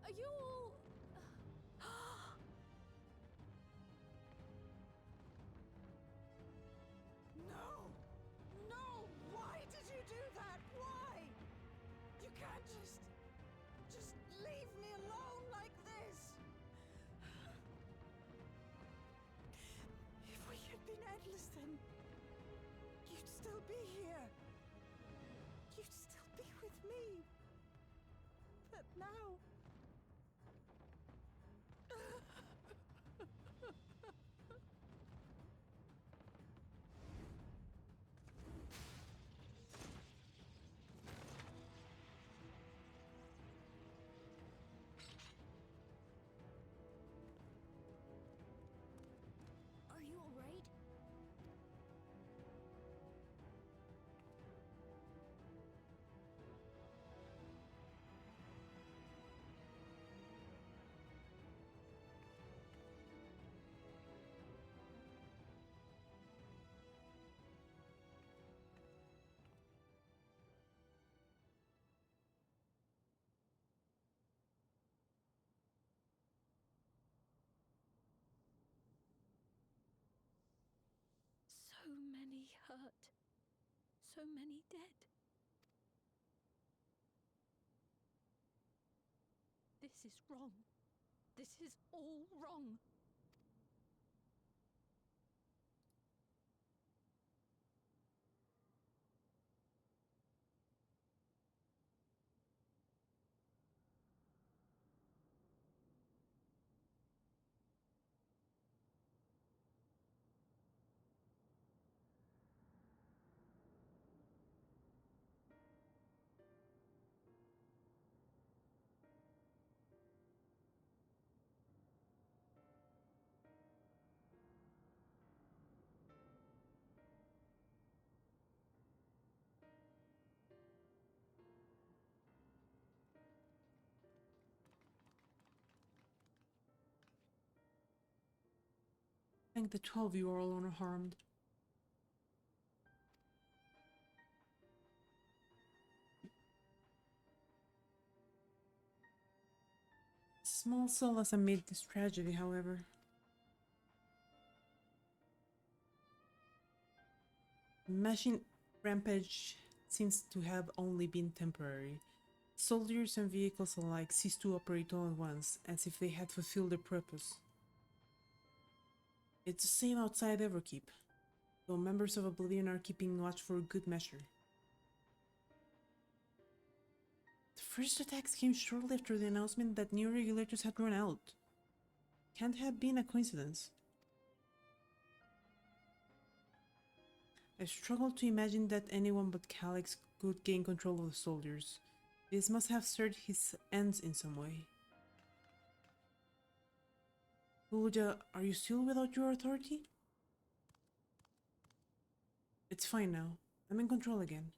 I: Are you all...
E: No! No! Why did you do that? Why? You can't just leave me alone like this! If we had been endless, then still be here. You'd still be with me. But now...
P: Are you alright?
I: So many hurt. So many dead. This is wrong. This is all wrong.
A: Thank the 12 you are all unharmed. Small solace amid this tragedy, however. Machine rampage seems to have only been temporary. Soldiers and vehicles alike ceased to operate all at once, as if they had fulfilled their purpose. It's the same outside Everkeep, though members of Oblivion are keeping watch for good measure. The first attacks came shortly after the announcement that new regulators had run out. Can't have been a coincidence. I struggle to imagine that anyone but Calyx could gain control of the soldiers. This must have served his ends in some way. Luja, are you still without your authority? It's fine now. I'm in control again.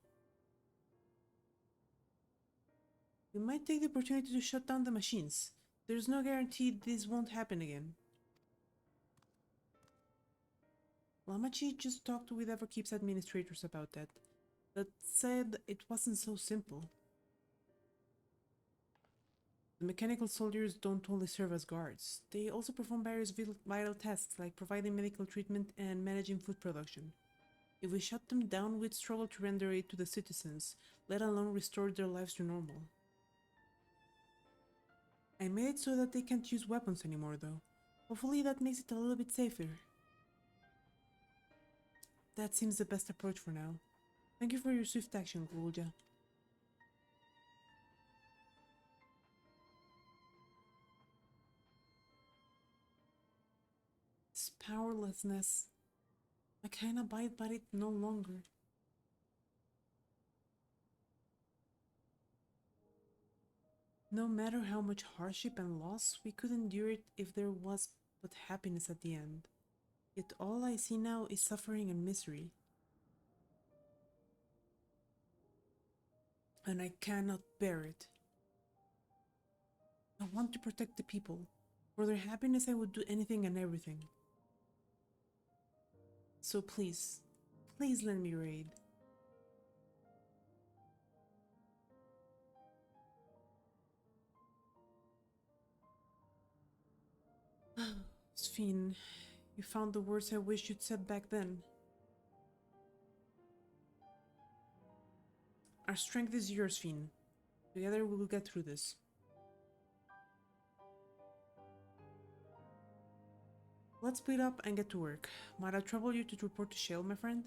A: We might take the opportunity to shut down the machines. There's no guarantee this won't happen again. Lamachi just talked with Everkeep's administrators about that, but said it wasn't so simple. The mechanical soldiers don't only serve as guards, they also perform various vital tasks like providing medical treatment and managing food production. If we shut them down, we'd struggle to render aid to the citizens, let alone restore their lives to normal. I made it so that they can't use weapons anymore, though. Hopefully that makes it a little bit safer. That seems the best approach for now. Thank you for your swift action, Gulja. This powerlessness. I kinda bite by it no longer. No matter how much hardship and loss, we could endure it if there was but happiness at the end. Yet all I see now is suffering and misery. And I cannot bear it. I want to protect the people. For their happiness I would do anything and everything. So please, please let me raid. Sphene, you found the words I wished you'd said back then. Our strength is yours, Sphene. Together we will get through this. Let's split up and get to work. Might I trouble you to report to Shale, my friend?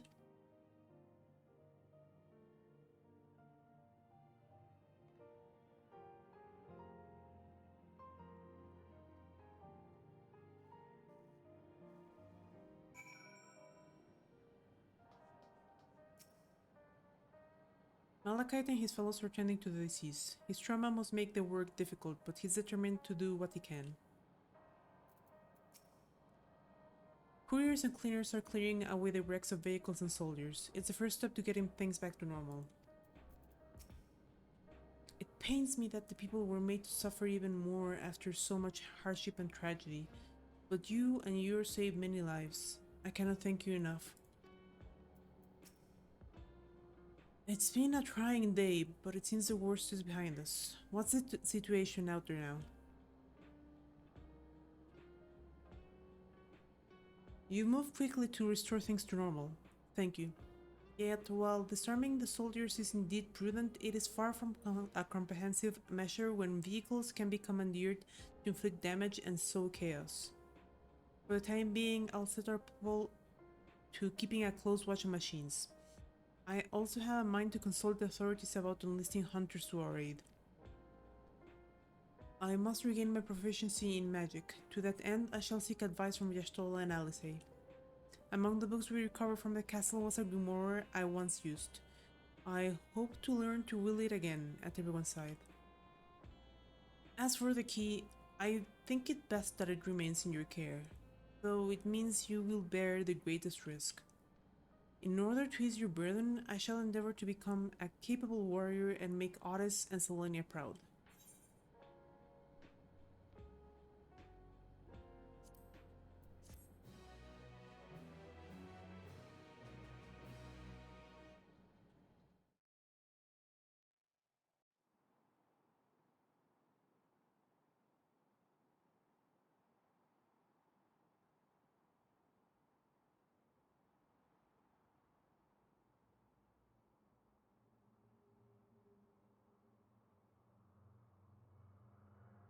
A: Malachite and his fellows are tending to the disease. His trauma must make the work difficult, but he's determined to do what he can. Couriers and cleaners are clearing away the wrecks of vehicles and soldiers. It's the first step to getting things back to normal. It pains me that the people were made to suffer even more after so much hardship and tragedy, but you and yours saved many lives. I cannot thank you enough. It's been a trying day, but it seems the worst is behind us. What's the situation out there now? You moved quickly to restore things to normal. Thank you. Yet, while disarming the soldiers is indeed prudent, it is far from a comprehensive measure when vehicles can be commandeered to inflict damage and sow chaos. For the time being, I'll set our people to keeping a close watch on machines. I also have a mind to consult the authorities about enlisting hunters to our aid. I must regain my proficiency in magic. To that end, I shall seek advice from Y'shtola and Alice. Among the books we recovered from the castle was a grimoire I once used. I hope to learn to wield it again at everyone's side. As for the key, I think it best that it remains in your care, though it means you will bear the greatest risk. In order to ease your burden, I shall endeavor to become a capable warrior and make Otis and Selenia proud.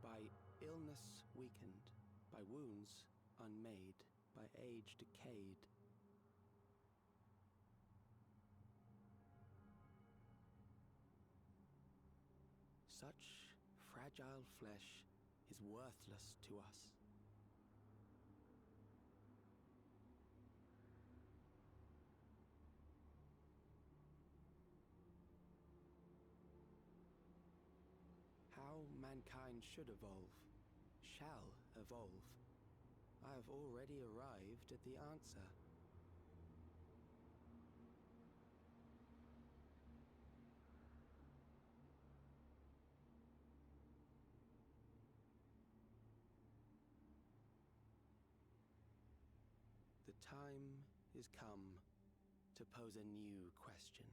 M: By illness weakened, by wounds unmade, by age decayed. Such fragile flesh is worthless to us. How mankind should evolve, shall evolve. I have already arrived at the answer. The time is come to pose a new question.